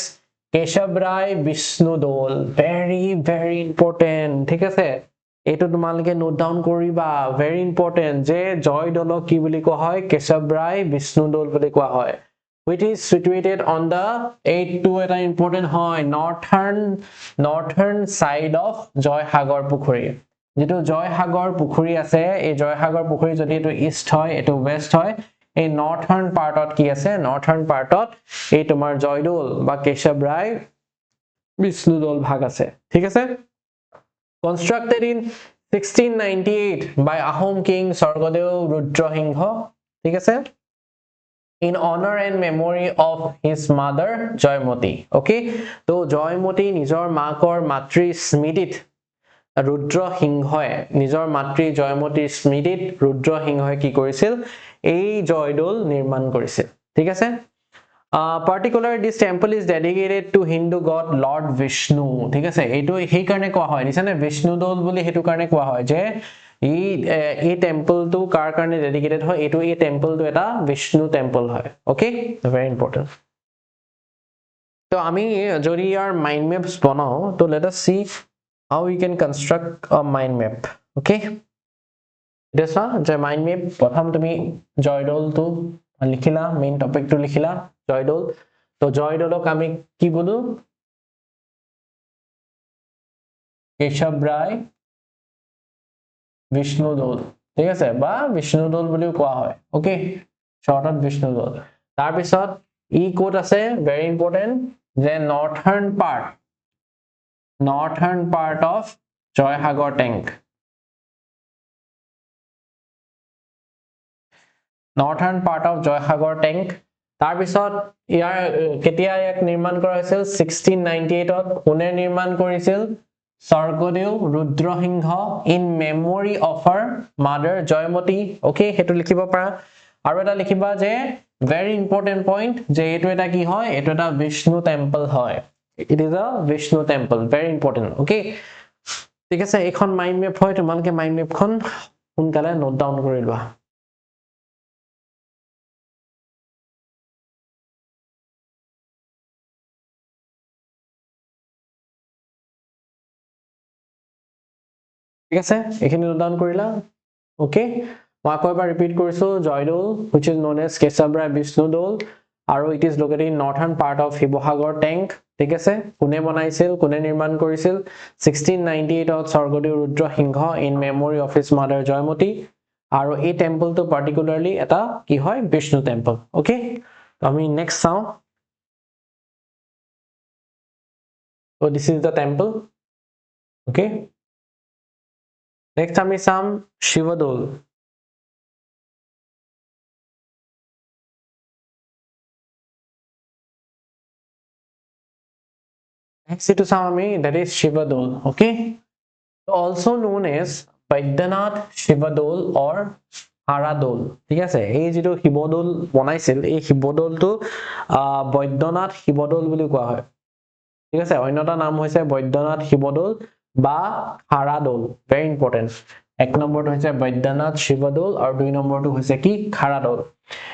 Keshavrai Vishnu Dol very important ঠিক আছে এটো তোমালকে নোট ডাউন কৰিবা very important যে জয়দৌলক কি বুলি কোৱা হয় কেশৱৰাই বিষ্ণু দৌল বুলি কোৱা হয় which is situated on the 82 এটা important হয় northern side of জয়সাগৰ পুখুৰী যেটো জয়সাগৰ পুখুৰী আছে এই জয়সাগৰ পুখুৰী যদি এটো ইষ্ট হয় এটো ওয়েস্ট হয় এই northern partত কি আছে northern partত এই তোমাৰ জয়দৌল বা কেশৱৰাই বিষ্ণুদৌল ভাগ আছে ঠিক আছে constructed in 1698 by Ahom king Sargodeo Rudra Singha ঠিক আছে in honor and memory of his mother Joymoti okay তো জয়মতী নিজৰ মাকৰ মাতৃ স্মৃতিত ৰুদ্ৰ সিংহই নিজৰ মাতৃ জয়মতীৰ স্মৃতিত ৰুদ্ৰ সিংহই কি কৰিছিল এই জয়দৌল নিৰ্মাণ কৰিছিল ঠিক আছে particularly this temple is dedicated to Hindu god Lord Vishnu ঠিক আছে এইটো সেই কাৰণে কোৱা হয় নিছানে বিষ্ণু দৌল বুলি হেতু কাৰণে কোৱা হয় যে এই টেম্পল টু কাৰ কাৰণে ডেডিকেটেড হয় এটো এই টেম্পল টু এটা বিষ্ণু টেম্পল হয় ওকে very important তো আমি যদি ইয়াৰ মাইন্ড ম্যাপস বনাও তো let us see how we can construct a mind map okay দেছা যে মাইন্ড ম্যাপ প্ৰথম তুমি জয়দৌল টু লিখিলা মেইন টপিক টু লিখিলা জয়দৌল তো জয়দৌলক আমি কি বলু কেশৱৰাই বিষ্ণুদৌল ঠিক আছে বা বিষ্ণুদৌল বুলিও কোৱা হয় ওকে শৰ্টত বিষ্ণুদৌল তাৰ পিছত ই কোড আছে very important যে northern part of Joysagar tank northern part of Joysagar tank তাৰ পিছত ইয়াৰ কেতিয়া ইয়াক নিৰ্মাণ কৰা হৈছিল 1698 ত কোনে নিৰ্মাণ কৰিছিল স্বৰ্গদেউ Rudrasingha in memory of her mother Joymoti okay হেতু লিখিব পাৰা আৰু এটা লিখিবা যে very important point যে এটো এটা কি হয় এটো এটা বিষ্ণু টেম্পল হয় it is a Vishnu temple very important okay ঠিক আছে এখন মাইন্ড ম্যাপ হয় তোমালকে মাইন্ড ম্যাপখন সোনকালে নোট ডাউন কৰি লোৱা ঠিক আছে এখিনি নোট ডাউন কৰিলা ওকে মই আকৌ এবাৰ ৰিপিট কৰিছো Joydol which is known as Kesabra Vishnu Dol আৰু it is located in northern part of Shibohagar tank ঠিক আছে কোনে বনাইছিল কোনে নিৰ্মাণ কৰিছিল 1698 ত স্বৰ্গদেউ Rudrasingha in memory of his mother Joymoti আৰু এই টেম্পলটো পাৰ্টিকুলাৰলি এটা কি হয় বিষ্ণু টেম্পল ওকে আমি নেক্সট চাও so this is the temple okay next আমি চাম Sivadol next to Sami, that is Shivadol, okay? Also known as Baidyanath Shivadol or Haradol. ঠিক আছে এই যেটো শিৱদৌল বনাইছিল এই শিৱদৌলটো বৈদ্যনাথ শিৱদৌল বুলি কোৱা হয় ঠিক আছে অন্যটা নাম হৈছে বৈদ্যনাথ শিৱদৌল বা হাৰাদৌল very important এক নম্বৰটো হৈছে বৈদ্যনাথ শিৱদৌল আৰু দুই নম্বৰটো হৈছে কি হাৰাদৌল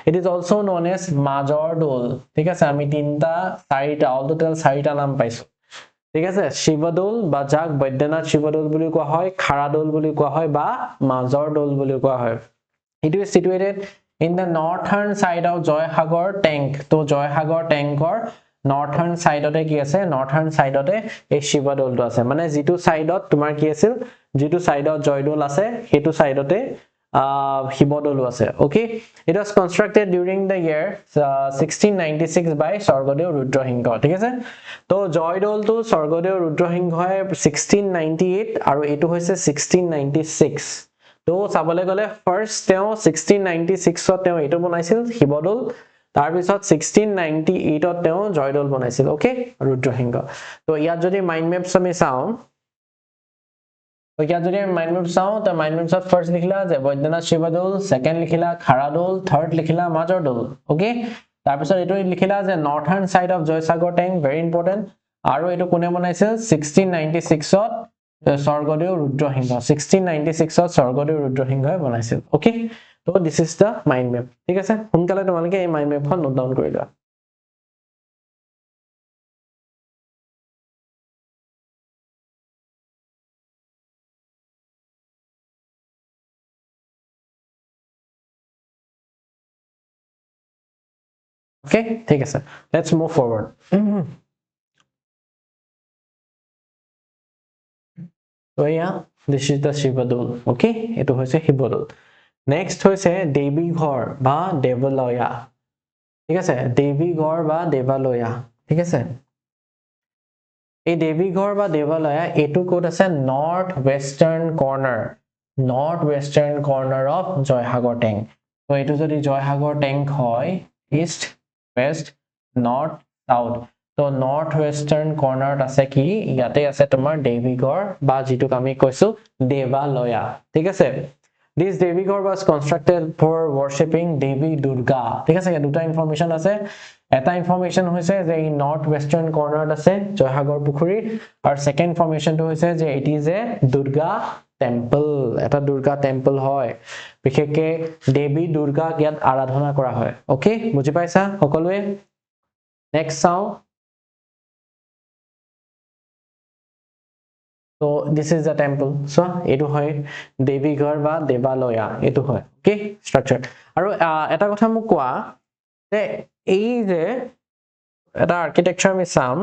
it is also known as মাজৰ দৌল ঠিক আছে আমি তিনটা চাৰিটা all total চাৰিটা নাম পাইছো ঠিক আছে শিৱদৌল বা যাক বৈদ্যনাথ শিৱদৌল বুলি কোৱা হয় খাৰাদৌল বুলি কোৱা হয় বা মাজৰ দৌল বুলি কোৱা হয় it is situated in the northern side of Joysagar tank তো জয়সাগৰ tankৰ northern side তে কি আছে northern side তে এই শিৱদৌলটো আছে মানে যেটো সাইডত তোমাৰ কি আছিল যেটো সাইডত জয়দৌল আছে হেতু সাইডতে শিৱদৌল আছে okay it was constructed during the year 1696 by স্বৰ্গদেউ ৰুদ্ৰসিংহ ঠিক আছে তো জয়দৌলটো স্বৰ্গদেউ ৰুদ্ৰসিংহই 1698 আৰু এটো হৈছে 1696 তো চাবলে গলে ফাৰ্স্ট তেও 1696 ত তেও এটো বনাইছিল শিৱদৌল তাৰ পিছত 1698 ত তেও জয়দৌল বনাইছিল ওকে ৰুদ্ৰসিংহ তো ইয়াত যদি মাইন্ড মেপছ আমি চাও তো ইয়াত যদি মাইন্ড মেপ চাও তো মাইন্ড মেপছত ফাৰ্স্ট লিখিলা যে বৈদ্যনাথ শিৱদৌল সেকেন্ড লিখিলা খাৰাদৌল থাৰ্ড লিখিলা মাজৰ দৌল ওকে তাৰ পিছত এটো লিখিলা যে northern side of Joysagar tank very important আৰু এটো কোনে বনাইছিল 1696 ত স্বৰ্গদেউ ৰুদ্ৰসিংহ 1696 ত স্বৰ্গদেউ ৰুদ্ৰসিংহই বনাইছিল ওকে তো this is the mind map ঠিক আছে সোনকালে তোমালোকে এই mind map খন নোট ডাউন কৰি লোৱা okay ঠিক আছে let's move forward so yeah this is the Shivadol okay এটো হৈছে শিৱদৌল next হৈছে দেৱীঘৰ বা দেৱলয়া ঠিক আছে দেৱীঘৰ বা দেৱালয়া ঠিক আছে এই দেৱীঘৰ বা দেৱালয়া এটো কোড আছে north western কৰ্নাৰ of Joysagar tank তো এটো যদি জয়সাগৰ টেংক হয় ইষ্ট west north south তো north western corner আছে কি ইয়াতে আছে তোমাৰ দেৱীঘৰ বা যেটো আমি কৈছো দেৱালয়া ঠিক আছে this দেৱীঘৰ was constructed for worshipping Devi Durga ঠিক আছে দুটা ইনফৰমেশন আছে এটা ইনফৰমেশন হৈছে যে এই নৰ্থ ৱেষ্টাৰ্ণ কৰ্নাৰত আছে জয়সাগৰ পুখুৰী আৰু সেকেন্ড ইনফৰমেশনটো হৈছে যে it is a Durga temple এটা দুৰ্গা টেম্পল হয় বিশেষকে দেৱী দুৰ্গা ইয়াত আৰাধনা কৰা হয় ওকে বুজি পাইছা সকলোৱে নেক্সট চাও so this is the temple so এটো হয় দেৱীঘৰ বা দেৱালয়া এটো হয় ওকে স্ট্ৰাকচাৰ আৰু এটা কথা মোক কোৱা যে এই যে এটা আৰ্কিটেকচাৰ আমি চাম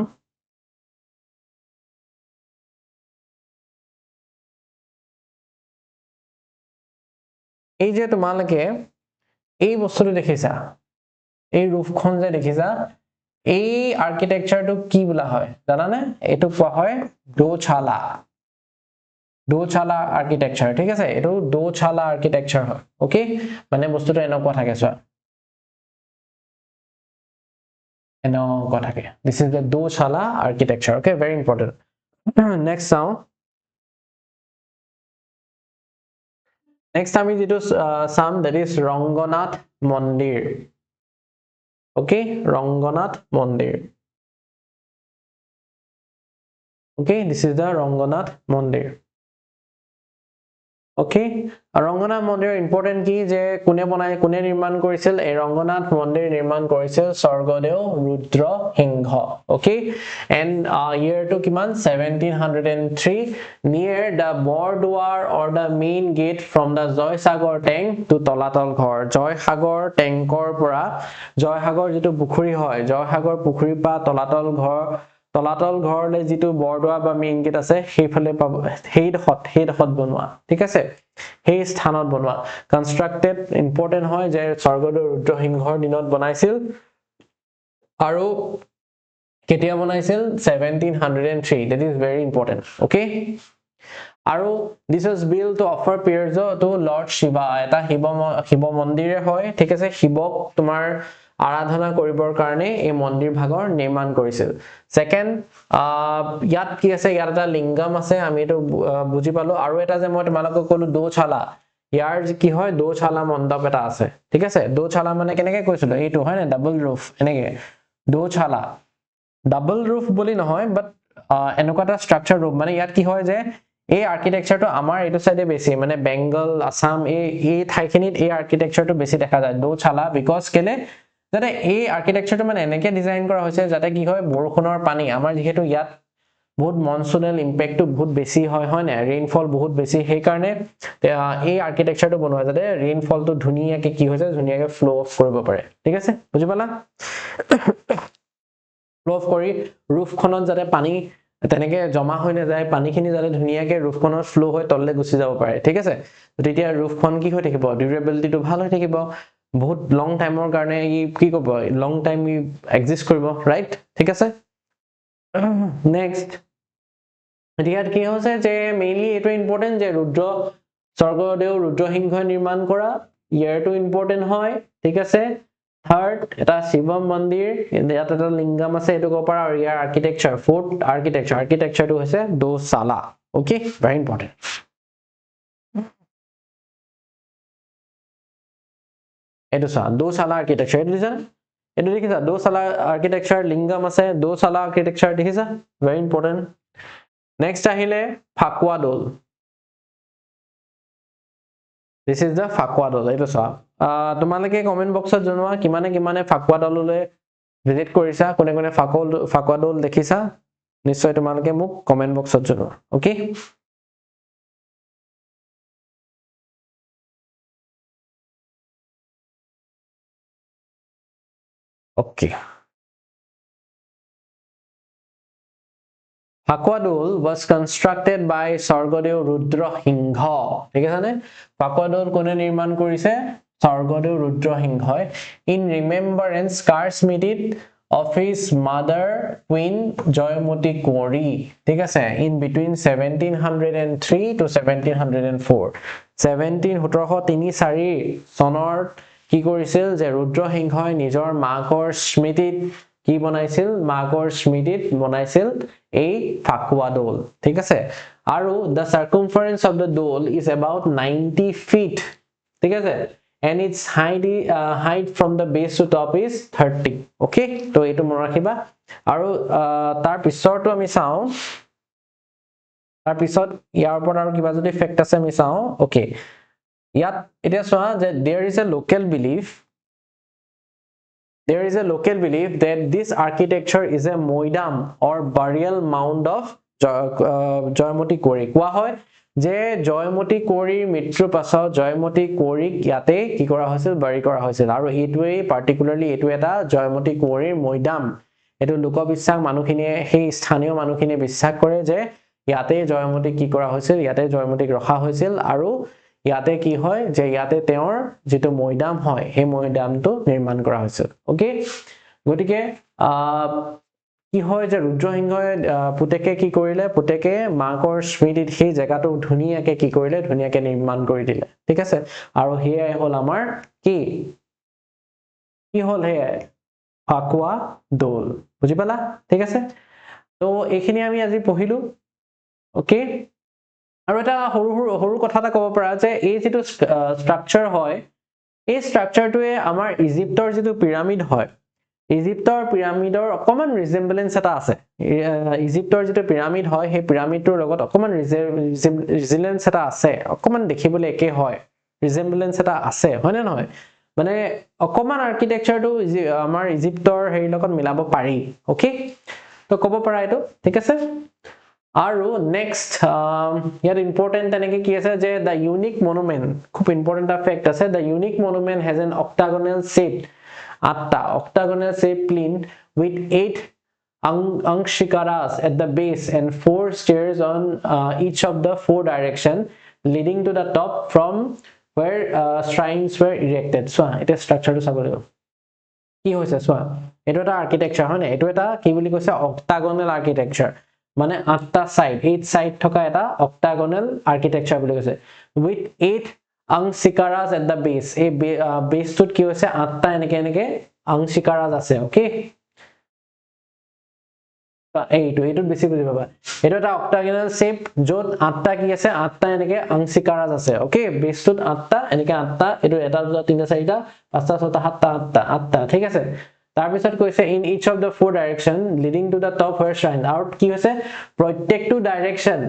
এই যে তোমালকে এই বস্তুটো দেখিছা এই ৰূপখন যে দেখিছা এই আৰ্কিটেকচাৰটো কি বলা হয় জানানে এটো কোৱা হয় দোছালা আৰ্কিটেকচাৰ ঠিক আছে এটো দোছালা আৰ্কিটেকচাৰ হয় ওকে মানে বস্তুটো এনেকুৱা থাকে চোৱা এনেকুৱা থাকে this is the Dochala architecture okay very important next চাও নেক্সট আমি যেটো চাম দ্যাট ইজ ৰংগনাথ মন্দিৰ ওকে ৰংগনাথ মন্দিৰ okay this is the Ranganath মন্দিৰ okay ৰংগনাথ মন্দিৰ ইম্পৰ্টেন্ট কি যে কোনে নিৰ্মাণ কৰিছিল এই ৰংগনাথ মন্দিৰ নিৰ্মাণ কৰিছিল স্বৰ্গদেউ Rudrasingha okay and year to কিমান 1703 near the Bordwar or the main gate from the Joysagar tank to তলাতল ঘৰ জয়সাগৰ টেংকৰ পৰা জয়সাগৰ যেটো পুখুৰী হয় জয়সাগৰ পুখুৰী পা তলাতল ঘৰলে যেটো বৰদোৱা বা মেইন গেট আছে সেইফালে পাব সেইডখত বনোৱা ঠিক আছে সেই স্থানত বনোৱা কনস্ট্ৰাক্টেড ইম্পৰ্টেন্ট হয় যে স্বৰ্গদেউ ৰুদ্ৰসিংহৰ দিনত বনাইছিল আৰু কেতিয়া বনাইছিল 1703 that is very important okay আৰু this is built to offer prayers to Lord Shiva এটা শিৱ মন্দিৰে হয় ঠিক আছে শিৱক তোমাৰ আৰাধনা কৰিবৰ কাৰণে এই মন্দিৰ ভাগৰ নিৰ্মাণ কৰিছিল সেকেন্ড ইয়াত কি আছে ইয়াত এটা লিংগম আছে আমি এটো বুজি পালো আৰু এটা যে মই তোমালোকক কলো দোছালা ইয়াৰ কি হয় দোছালা মণ্ডপ এটা আছে ঠিক আছে দোছালা মানে কেনেকৈ কৈছিল এইটো হয় না ডাবল রুফ এনেকে দোছালা ডাবল রুফ বুলি নহয় বাট এনেকুৱা এটা স্ট্ৰাকচাৰ ৰূপ মানে ইয়াত কি হয় যে এই আৰ্কিটেকচাৰটো আমাৰ এটো সাইডে বেছি মানে বেংগল আসাম এই ঠাইখিনিত এই আৰ্কিটেকচাৰটো বেছি দেখা যায় দোছালা বিকজ কেলে যাতে এই আৰ্কিটেকচাৰটো মানে এনেকে ডিজাইন কৰা হৈছে যাতে কি হয় বৰষুণৰ পানী আমাৰ যেহেতু ইয়াত বহুত মনসুনেল ইম্প্যাক্টটো বহুত বেছি হয় না ৰেইনফল বহুত বেছি সেই কাৰণে এই আৰ্কিটেকচাৰটো বনোৱা যাতে ৰেইনফলটো ধুনিয়াকে কি হৈছে ধুনিয়াকে ফ্লো অফ কৰিব পাৰে ঠিক আছে বুজি পালা ফ্লো অফ কৰি ৰুফখনত যাতে পানী তেনেকে জমা হৈ না যায় পানীখিনি যাতে ধুনিয়াকে ৰুফখনত ফ্লো হৈ তললে গুচি যাব পাৰে ঠিক আছে তেতিয়া ৰুফখন কি হৈ থাকিব ডিউৰেবিলিটিটো ভাল হৈ থাকিব বহুত লং টাইমৰ কাৰণে কি কৰিব লং টাইম এক্সিষ্ট কৰিব ৰাইট ঠিক আছে নেক্সট ইয়াত কি হৈছে যে মেইনলি এটো ইম্পৰ্টেন্ট যে স্বৰ্গদেউ ৰুদ্ৰসিংহই নিৰ্মাণ কৰা ইয়াৰটো ইম্পৰ্টেন্ট হয় ঠিক আছে থাৰ্ড এটা শিৱ মন্দিৰ ইয়াত এটা লিংগম আছে এটো কপাৰ আৰু ইয়াৰ আৰ্কিটেকচাৰ ফোৰ্থ আৰ্কিটেকচাৰটো হৈছে দোছালা ওকে ভেৰি ইম্পৰ্টেন্ট এটো সা দোছালা আৰ্কিটেকচাৰ এটো দেখিছা দোছালা আৰ্কিটেকচাৰ লিংগম আছে দোছালা আৰ্কিটেকচাৰ দেখিছা ভেৰি ইম্পৰ্টেন্ট নেক্সট আহিলে ফাকুৱা দৌল this is the ফাকুৱা দৌল এটো সা তোমালোকে কমেন্ট বক্সত জনোৱা কিমানে ফাকুৱা দৌললৈ ভিজিট কৰিছা কোনে ফাকুৱা দৌল দেখিছা নিশ্চয় তোমালোকে মোক কমেন্ট বক্সত জনোৱা okay okay Fakwa Dol was constructed by স্বৰ্গদেউ ৰুদ্ৰসিংহ ঠিক আছে নে Fakwa Dol কোনে নিৰ্মাণ কৰিছে স্বৰ্গদেউ ৰুদ্ৰসিংহই in remembrance কাৰ স্মৃতিত of his mother Queen Joymoti Kori ঠিক আছে in between 1703 to 1704 1734 চনৰ কি কৰিছিল যে ৰুদ্ৰসিংহই নিজৰ মাকৰ স্মৃতিত কি বনাইছিল মাকৰ স্মৃতিত বনাইছিল এই ফাকুৱা দৌল ঠিক আছে আৰু the circumference of the dole is about 90 feet ঠিক আছে and its height from the base to top is 30 okay তো এটো মনত ৰাখিবা আৰু তাৰ পিছৰটো আমি চাও তাৰ পিছত ইয়াৰ ওপৰত আৰু কিবা যদি ফেক্ট আছে আমি চাও okay ইয়াত এটা চোৱা যে there is a local belief that this architecture is a moidam or burial mound of Joymoti Kori কোৱা হয় যে জয়মতী কোৰীৰ মৃত্যুৰ পাছত জয়মতী কোৰীক ইয়াতে কি কৰা হৈছিল বাৰি কৰা হৈছিল আৰু এইটোৱে পাৰ্টিকুলাৰলি এইটো এটা জয়মতী কোৰীৰ মৈদাম এটো লোকবিশ্বাস মানুহখিনিয়ে সেই স্থানীয় মানুহখিনিয়ে বিশ্বাস কৰে যে ইয়াতে জয়মতী কি কৰা হৈছিল ইয়াতে জয়মতীক ৰখা হৈছিল আৰু ইয়াতে কি হয় যে ইয়াতে তেওঁৰ যেটো মৈদাম হয় সেই মৈদামটো নিৰ্মাণ কৰা হৈছিল ওকে গটিকে কি হয় যে ৰুদ্ৰসিংহই পুতেকে কি কৰিলে পুতেকে মাকৰ স্মৃতিত সেই জায়গাটো ধুনিয়াকে কি কৰিলে ধুনিয়াকে নিৰ্মাণ কৰি দিলে ঠিক আছে আৰু হেয়াই হল আমাৰ কি হল হেয়াই ফাকুৱা দৌল বুজি পালা ঠিক আছে তো এইখিনি আমি আজি পঢ়িলো ওকে আৰু এটা সৰু কথা এটা ক'ব পৰা যে এই যেটো স্ট্ৰাকচাৰ হয় এই স্ট্ৰাকচাৰটোৱে আমাৰ ইজিপ্তৰ যেটো পিৰামিড হয় ইজিপ্তৰ পিৰামিডৰ অকমান ৰিজেম্বলেন্স এটা আছে ইজিপ্তৰ যেটো পিৰামিড হয় সেই পিৰামিডটোৰ লগত অকমান ৰিজেম্বলেন্স এটা আছে অকমান দেখিবলৈ একে হয় ৰিজেম্বলেন্স এটা আছে হয় নে নহয় মানে অকমান আৰ্কিটেকচাৰটো আমাৰ ইজিপ্তৰ হেৰি লগত মিলাব পাৰি ওকে তো ক'ব পৰা এটো ঠিক আছে আৰু নেক্সট ইয়াত ইম্পৰ্টেন্ট তেনেকে কি আছে যে দা ইউনিক মনুমেন্ট খুব ইম্পৰ্টেন্ট এটা ফেক্ট আছে the unique monument has an octagonal shape atta octagonal shape plane with 8 angshikaras at the base and 4 stairs on each of the 4 direction leading to the top from where shrines were erected so it is structure to saboligo ki hoise so eto eta architecture hoy na eto eta ki boli koise octagonal architecture mane 8 ta side 8 side thoka eta octagonal architecture boli koise with 8 angshikaras at the base a base tut ki hoise 8 ta eneke angshikaras ase okay এইটো বেছি বুজি পাবা এটো এটা octagonal shape যত 8 টা কি আছে 8 টা এনেকে angshikaras আছে ওকে বেস টুত 8 টা এনেকে 8 টা এটো এটা দুটা তিনটা চাৰিটা পাঁচটা ছটা সাতটা আঠটা ঠিক আছে তাৰ পিছত কৈছে in each of the 4 direction leading to the top where shrine out কি হৈছে প্ৰত্যেকটো ডাইৰেকশন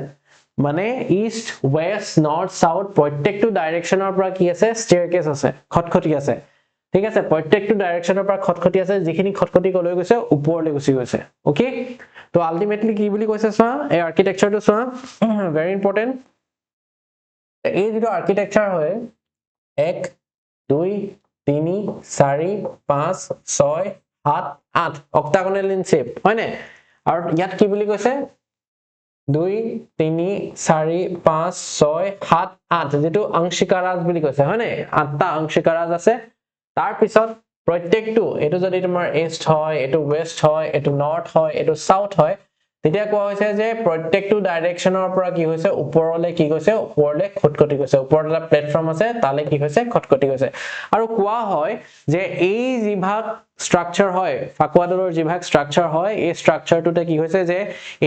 মানে ইষ্ট ওয়েস্ট নৰ্থ সাউথ প্ৰত্যেকটো ডাইৰেকশনৰ পৰা কি আছে স্টেয়াৰকেস আছে খটখটি আছে ঠিক আছে প্ৰত্যেকটো ডাইৰেকশনৰ পৰা খটখটি আছে যিখিনি খটখটি কলৈ গৈছে ওপৰলৈ গুছি গৈছে ওকে তো আলটিমেটলি কি বুলি কৈছে সোৱা এই আৰ্কিটেকচাৰটো সোৱা ভেৰি ইম্পৰ্টেন্ট এই যেটো আৰ্কিটেকচাৰ হয় 1 2 3 4 5 6 7 8 অক্টাগোনাল ইন শেপ হয় নে আৰু ইয়াত কি বুলি কৈছে 2 3 4 5 6 7 8 যেটো angshikaras বুলি কৈছে হয় নে 8 টা angshikaras আছে তাৰ পিছত প্ৰত্যেকটো এটো যদি তোমাৰ ইষ্ট হয় এটো ওয়েস্ট হয় এটো নৰ্থ হয় এটো সাউথ হয় তেতিয়া কোৱা হৈছে যে প্ৰত্যেকটো ডাইৰেকশনৰ পৰা কি হৈছে ওপৰলৈ কি গৈছে ওপৰলৈ খটখটি গৈছে ওপৰত এটা প্লেটফৰ্ম আছে তালে কি হৈছে খটখটি গৈছে আৰু কোৱা হয় যে এই জিভাগ স্ট্ৰাকচাৰ হয় ফাকুৱাডলৰ জিভাগ স্ট্ৰাকচাৰ হয় এই স্ট্ৰাকচাৰটোতে কি হৈছে যে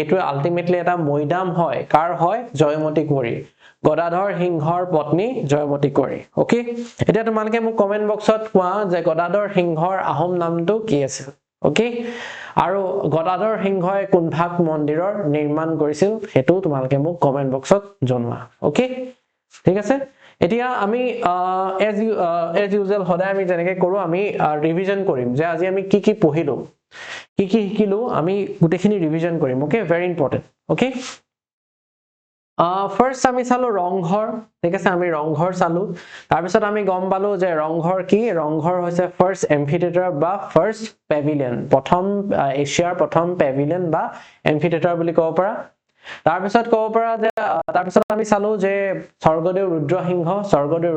এটো আলটিমেটলি এটা মৈদাম হয় কাৰ হয় জয়মতী কুঁৱৰী গদাধৰ সিংহৰ পত্নী জয়মতী কুঁৱৰী ওকে এটা তোমালকে মোক কমেন্ট বক্সত কোৱা যে গদাধৰ সিংহৰ আহোম নামটো কি আছিল ওকে আৰু গদাধৰ সিংহই কোনভাগ মন্দিৰৰ নিৰ্মাণ কৰিছিল হেতু তোমালকে মোক কমেন্ট বক্সত জনোৱা ওকে ঠিক আছে এতিয়া আমি এজ ইউজুৱেল সদায় আমি যেনেকৈ কৰো আমি ৰিভিজন কৰিম যে আজি আমি কি পঢ়িলো কি শিকিলো আমি গুটেখিনি ৰিভিজন কৰিম okay very important okay first আমি চালো ৰংঘৰ ঠিক আছে আমি ৰংঘৰ চালো তাৰ পিছত আমি গম পালো যে ৰংঘৰ কি ৰংঘৰ হৈছে ফাৰ্স্ট এম্ফিথিয়েটাৰ বা ফাৰ্স্ট পেভিলিয়ন প্ৰথম এছিয়াৰ প্ৰথম পেভিলিয়ন বা এম্ফিথিয়েটাৰ বুলি ক'ব পাৰা তাৰ পিছত ক'ব পাৰা যে তাৰ পিছত আমি চালো যে স্বৰ্গদেউ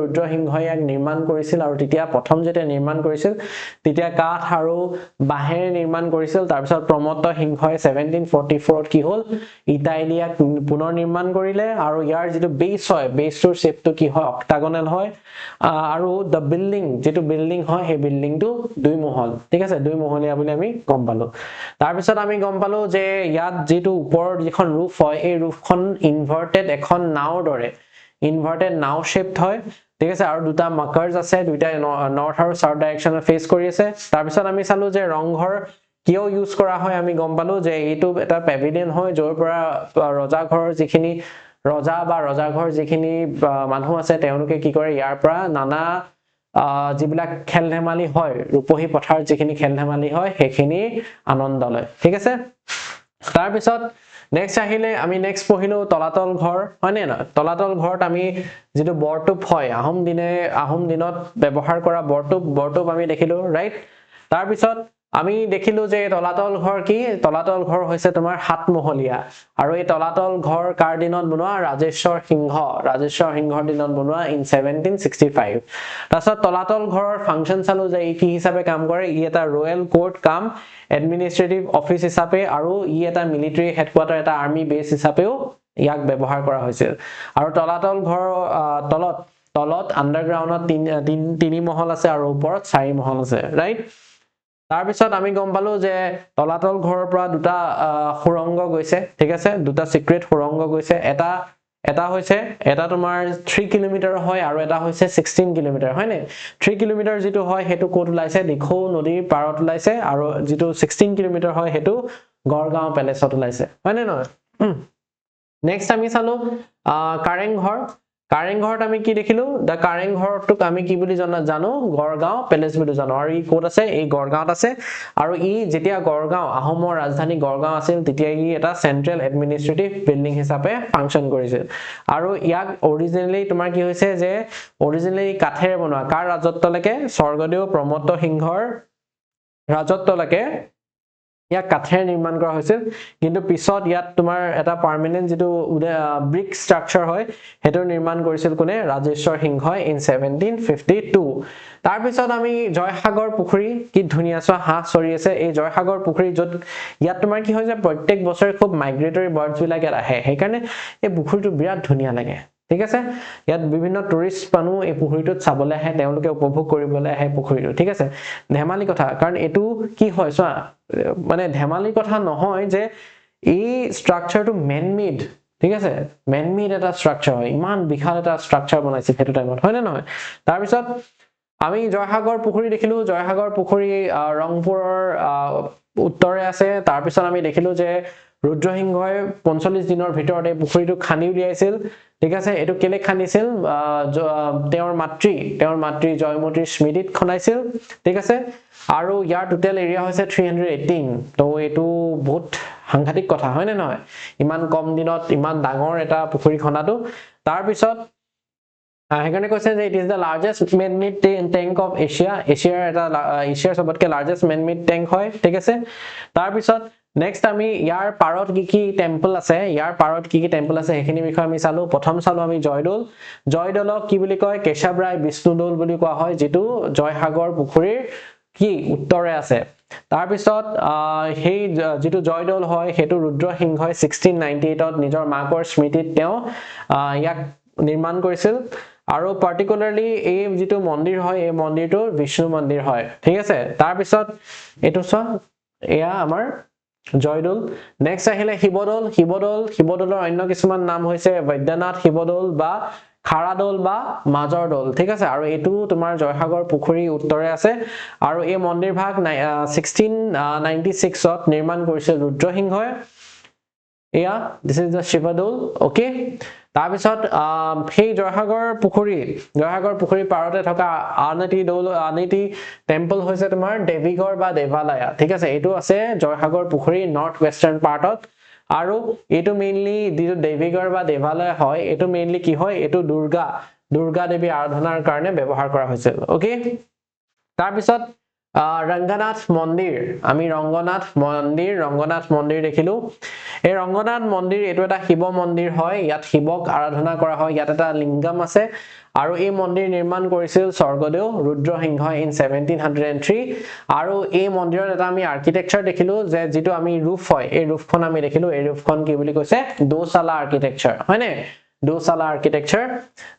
ৰুদ্ৰসিংহই ইয়াক নিৰ্মাণ কৰিছিল আৰু তেতিয়া প্ৰথম যেতিয়া নিৰ্মাণ কৰিছিল তেতিয়া কাঠ আৰু বাঁহেৰে নিৰ্মাণ কৰিছিল তাৰ পিছত প্ৰমত্ত সিংহই 1744 কি হ'ল ইটালিয়াক পুনৰ নিৰ্মাণ কৰিলে আৰু ইয়াৰ যেটো বেস হয় বেসটোৰ শেপটো কি হয় অক্টাগোনাল হয় আৰু দা বিল্ডিং যেটো বিল্ডিং হয় হে বিল্ডিংটো দুই মহল ঠিক আছে দুই মহলীয়া বুলি আমি গম পালো তাৰ পিছত আমি গম পালো যে ইয়াত যেটো ওপৰৰ যিখন roof হয় এই roofখন ইনভাৰ্টেড এখন নাওৰ দৰে ইনভাৰ্টেড নাও শেপড হয় ঠিক আছে আৰু দুটা মাকাৰ্স আছে দুইটা নৰ্থ আৰু সাউথ ডাইৰেকশনত ফেস কৰি আছে তাৰ পিছত আমি চালো যে ৰংঘৰ কিয় ইউজ কৰা হয় আমি গম পালো যে এইটো এটা পেভিলিয়ন হয় যৰ পৰা ৰজা ঘৰৰ যিখিনি ৰজা বা ৰজা ঘৰ যিখিনি মানুহ আছে তেওঁলোকে কি কৰে ইয়াৰ পৰা নানা যিবিলাক খেল ধেমালি হয় ৰূপহী পথাৰ যিখিনি খেল ধেমালি হয় হেখিনি আনন্দ লয় ঠিক আছে তাৰ পিছত নেক্সট আহিলে আমি নেক্সট পঢ়িলো তলাতল ঘৰ হয়নে না তলাতল ঘৰত আমি যেটো বৰটুপ হয় আহোম দিনত ব্যৱহাৰ কৰা বৰটুপ আমি দেখিলো ৰাইট তাৰ পিছত আমি দেখিলো যে তলাতল ঘৰ কি তলাতল ঘৰ হৈছে তোমাৰ সাত মহলীয়া আৰু এই তলাতল ঘৰ কাৰ দিনত বনোৱা ৰাজেশ্বৰ সিংহৰ দিনত বনোৱা ইন 1765 তাৰছত তলাতল ঘৰৰ ফাংচন চালো যে ই কি হিচাপে কাম কৰে ই এটা ৰয়েল কোৰ্ট কাম এডমিনিষ্ট্ৰেটিভ অফিচ হিচাপে আৰু ই এটা মিলিটাৰী হেডকোৱাৰ্টাৰ এটা আৰ্মি বেস হিচাপেও ইয়াক ব্যৱহাৰ কৰা হৈছিল আৰু তলাতল ঘৰ তলত আন্ডাৰগ্ৰাউণ্ডত তিনি মহল আছে আৰু ওপৰত চাৰি মহল আছে ৰাইট তাৰ পিছত আমি গম পালো যে তলাতল ঘৰৰ পৰা দুটা সুৰংগ গৈছে ঠিক আছে দুটা সিক্ৰেট সুৰংগ গৈছে এটা এটা হৈছে এটা তোমাৰ 3 কিলোমিটাৰ হয় আৰু এটা হৈছে 16 কিলোমিটাৰ হয়নে 3 কিলোমিটাৰ যেটো হয় হেতু কোট ওলাইছে দিখৌ নদীৰ পাৰত ওলাইছে আৰু যেটো 16 কিলোমিটাৰ হয় হেতু গড়গাঁও প্যালেছত ওলাইছে হয়নে নহয় নেক্সট আমি চালো কাৰেংঘৰ কাৰেংঘৰত আমি কি দেখিলো দা কাৰেংঘৰটোক আমি কি বুলি জানো গড়গাঁও প্যালেচ বুলি জানো আৰু ই কোট আছে এই গড়গাঁৱত আছে আৰু ই যেতিয়া গড়গাঁও আহোমৰ ৰাজধানী গড়গাঁও আছিল তেতিয়া ই এটা সেন্ট্ৰেল এডমিনিষ্ট্ৰেটিভ বিল্ডিং হিচাপে ফাংচন কৰিছিল আৰু ইয়াক অৰিজিনেলি তোমাৰ কি হৈছে যে অৰিজিনেলি কাঠেৰে বনোৱা কাৰ ৰাজত্বলৈকে স্বৰ্গদেউ প্ৰমত্ত সিংহৰ ৰাজত্বলৈকে ইয়াক কাঠেৰে নিৰ্মাণ কৰা হৈছিল কিন্তু পিছত ইয়াত তোমাৰ এটা পাৰ্মানেন্ট যেটো ব্ৰিক ষ্ট্ৰাকচাৰ হয় হেতু নিৰ্মাণ কৰিছিল কোনে ৰাজেশ্বৰ সিংহই ইন 1752 তাৰ পিছত আমি জয়সাগৰ পুখুৰী কি ধুনিয়া সা হাঁহ চৰি আছে এই জয়সাগৰ পুখুৰী যত ইয়াত তোমাৰ কি হয় যে প্ৰত্যেক বছৰে খুব মাইগ্ৰেটৰী বাৰ্ডছ বিলাক আহে সেইকাৰণে এই পুখুৰীটো বিৰাট ধুনিয়া লাগে ঠিক আছে ইয়াত বিভিন্ন টুৰিষ্ট মানুহ এই পুখুৰীটোত চাবলৈ আহে তেওঁলোকে উপভোগ কৰিবলৈ আহে পুখুৰীটো ঠিক আছে ধেমালি কথা কাৰণ এটো কি হয় চোৱা মানে ধেমালি কথা নহয় যে এই ষ্ট্ৰাকচাৰটো মেন মেড ঠিক আছে মেন মেড এটা ষ্ট্ৰাকচাৰ হয় ইমান বিশাল এটা ষ্ট্ৰাকচাৰ বনাইছে হেতু টাইমত হয় না নহয় তাৰ পিছত আমি জয়সাগৰ পুখুৰী দেখিলো জয়সাগৰ পুখুৰী ৰংপুৰৰ উত্তৰে আছে তাৰ পিছত আমি দেখিলো যে ৰুদ্ৰসিংহই 45 দিনৰ ভিতৰত এই পুখুৰীটো খানি উলিয়াইছিল ঠিক আছে এটো কেলে খানিছিল তেওঁৰ মাতৃ জয়মতীৰ স্মৃতিত খনাইছিল ঠিক আছে আৰু ইয়াৰ টোটাল এৰিয়া হৈছে 318 তো এটো বহুত সাংঘাতিক কথা হয় নে নহয় ইমান কম দিনত ইমান ডাঙৰ এটা পুখুৰী খনাটো তাৰ পিছত হেকানে কৈছে যে it is the largest man made tank of Asia এছিয়াৰ সবতকে লাৰ্জেষ্ট man made tank হয় ঠিক আছে তাৰ পিছত নেক্সট আমি ইয়াৰ পাৰত কি টেম্পল আছে হেখিনি বিষয় আমি চালো প্ৰথম চালো আমি জয়দলক কি বুলি কয় কেশৱৰায় বিষ্ণুদৌল বুলি কোৱা হয় যেটো জয়সাগৰ পুখুৰীৰ কি উত্তৰে আছে তাৰ পিছত হেই যেটো জয়দৌল হয় হেতু ৰুদ্ৰসিংহই 1698 ত নিজৰ মাকৰ স্মৃতিত তেওঁ ইয়াক নিৰ্মাণ কৰিছিল আৰু পাৰ্টিকুলাৰলি এই যেটো মন্দিৰ হয় এই মন্দিৰটো বিষ্ণু মন্দিৰ হয় ঠিক আছে তাৰ পিছত এটো চ এয়া আমাৰ জয়দৌল নেক্সট আহিলে শিৱদৌলৰ অন্য কিছুমান নাম হৈছে বৈদ্যনাথ শিৱদৌল বা খাৰাদৌল বা মাজৰ দৌল ঠিক আছে আৰু এটো তোমাৰ জয়সাগৰ পুখুৰী উত্তৰে আছে আৰু এই মন্দিৰ ভাগ 1696 ত নিৰ্মাণ কৰিছিল ৰুদ্ৰসিংহই এয়া this is the Sivadol okay তাৰ পিছত সেই জয়সাগৰ পুখুৰী পাৰতে থকা আনেতি টেম্পল হৈছে তোমাৰ দেৱীগড় বা দেৱালয়া ঠিক আছে এটো আছে জয়সাগৰ পুখুৰী নৰ্থ ওয়েষ্টাৰ্ণ পাৰ্টত আৰু এটো মেইনলি দিটো দেৱীগড় বা দেৱালয় হয় এটো মেইনলি কি হয় এটো দুৰ্গা দেৱী আৰাধনাৰ কাৰণে ব্যৱহাৰ কৰা হৈছিল ওকে তাৰ পিছত ৰংগনাথ মন্দিৰ আমি ৰংগনাথ মন্দিৰ দেখিলো এই ৰংগনাথ মন্দিৰ এটো এটা শিৱ মন্দিৰ হয় ইয়াত শিৱক আৰাধনা কৰা হয় ইয়াত এটা লিংগম আছে আৰু এই মন্দিৰ নিৰ্মাণ কৰিছিল স্বৰ্গদেউ ৰুদ্ৰসিংহই ইন 1703 আৰু এই মন্দিৰত এটা আমি আৰ্কিটেকচাৰ দেখিলো যে যেটো আমি ৰূফ হয় এই ৰূফখন আমি দেখিলো এই ৰূফখন কি বুলি কৈছে দোসালা আৰ্কিটেকচাৰ হয়নে দোসালা আৰ্কিটেকচাৰ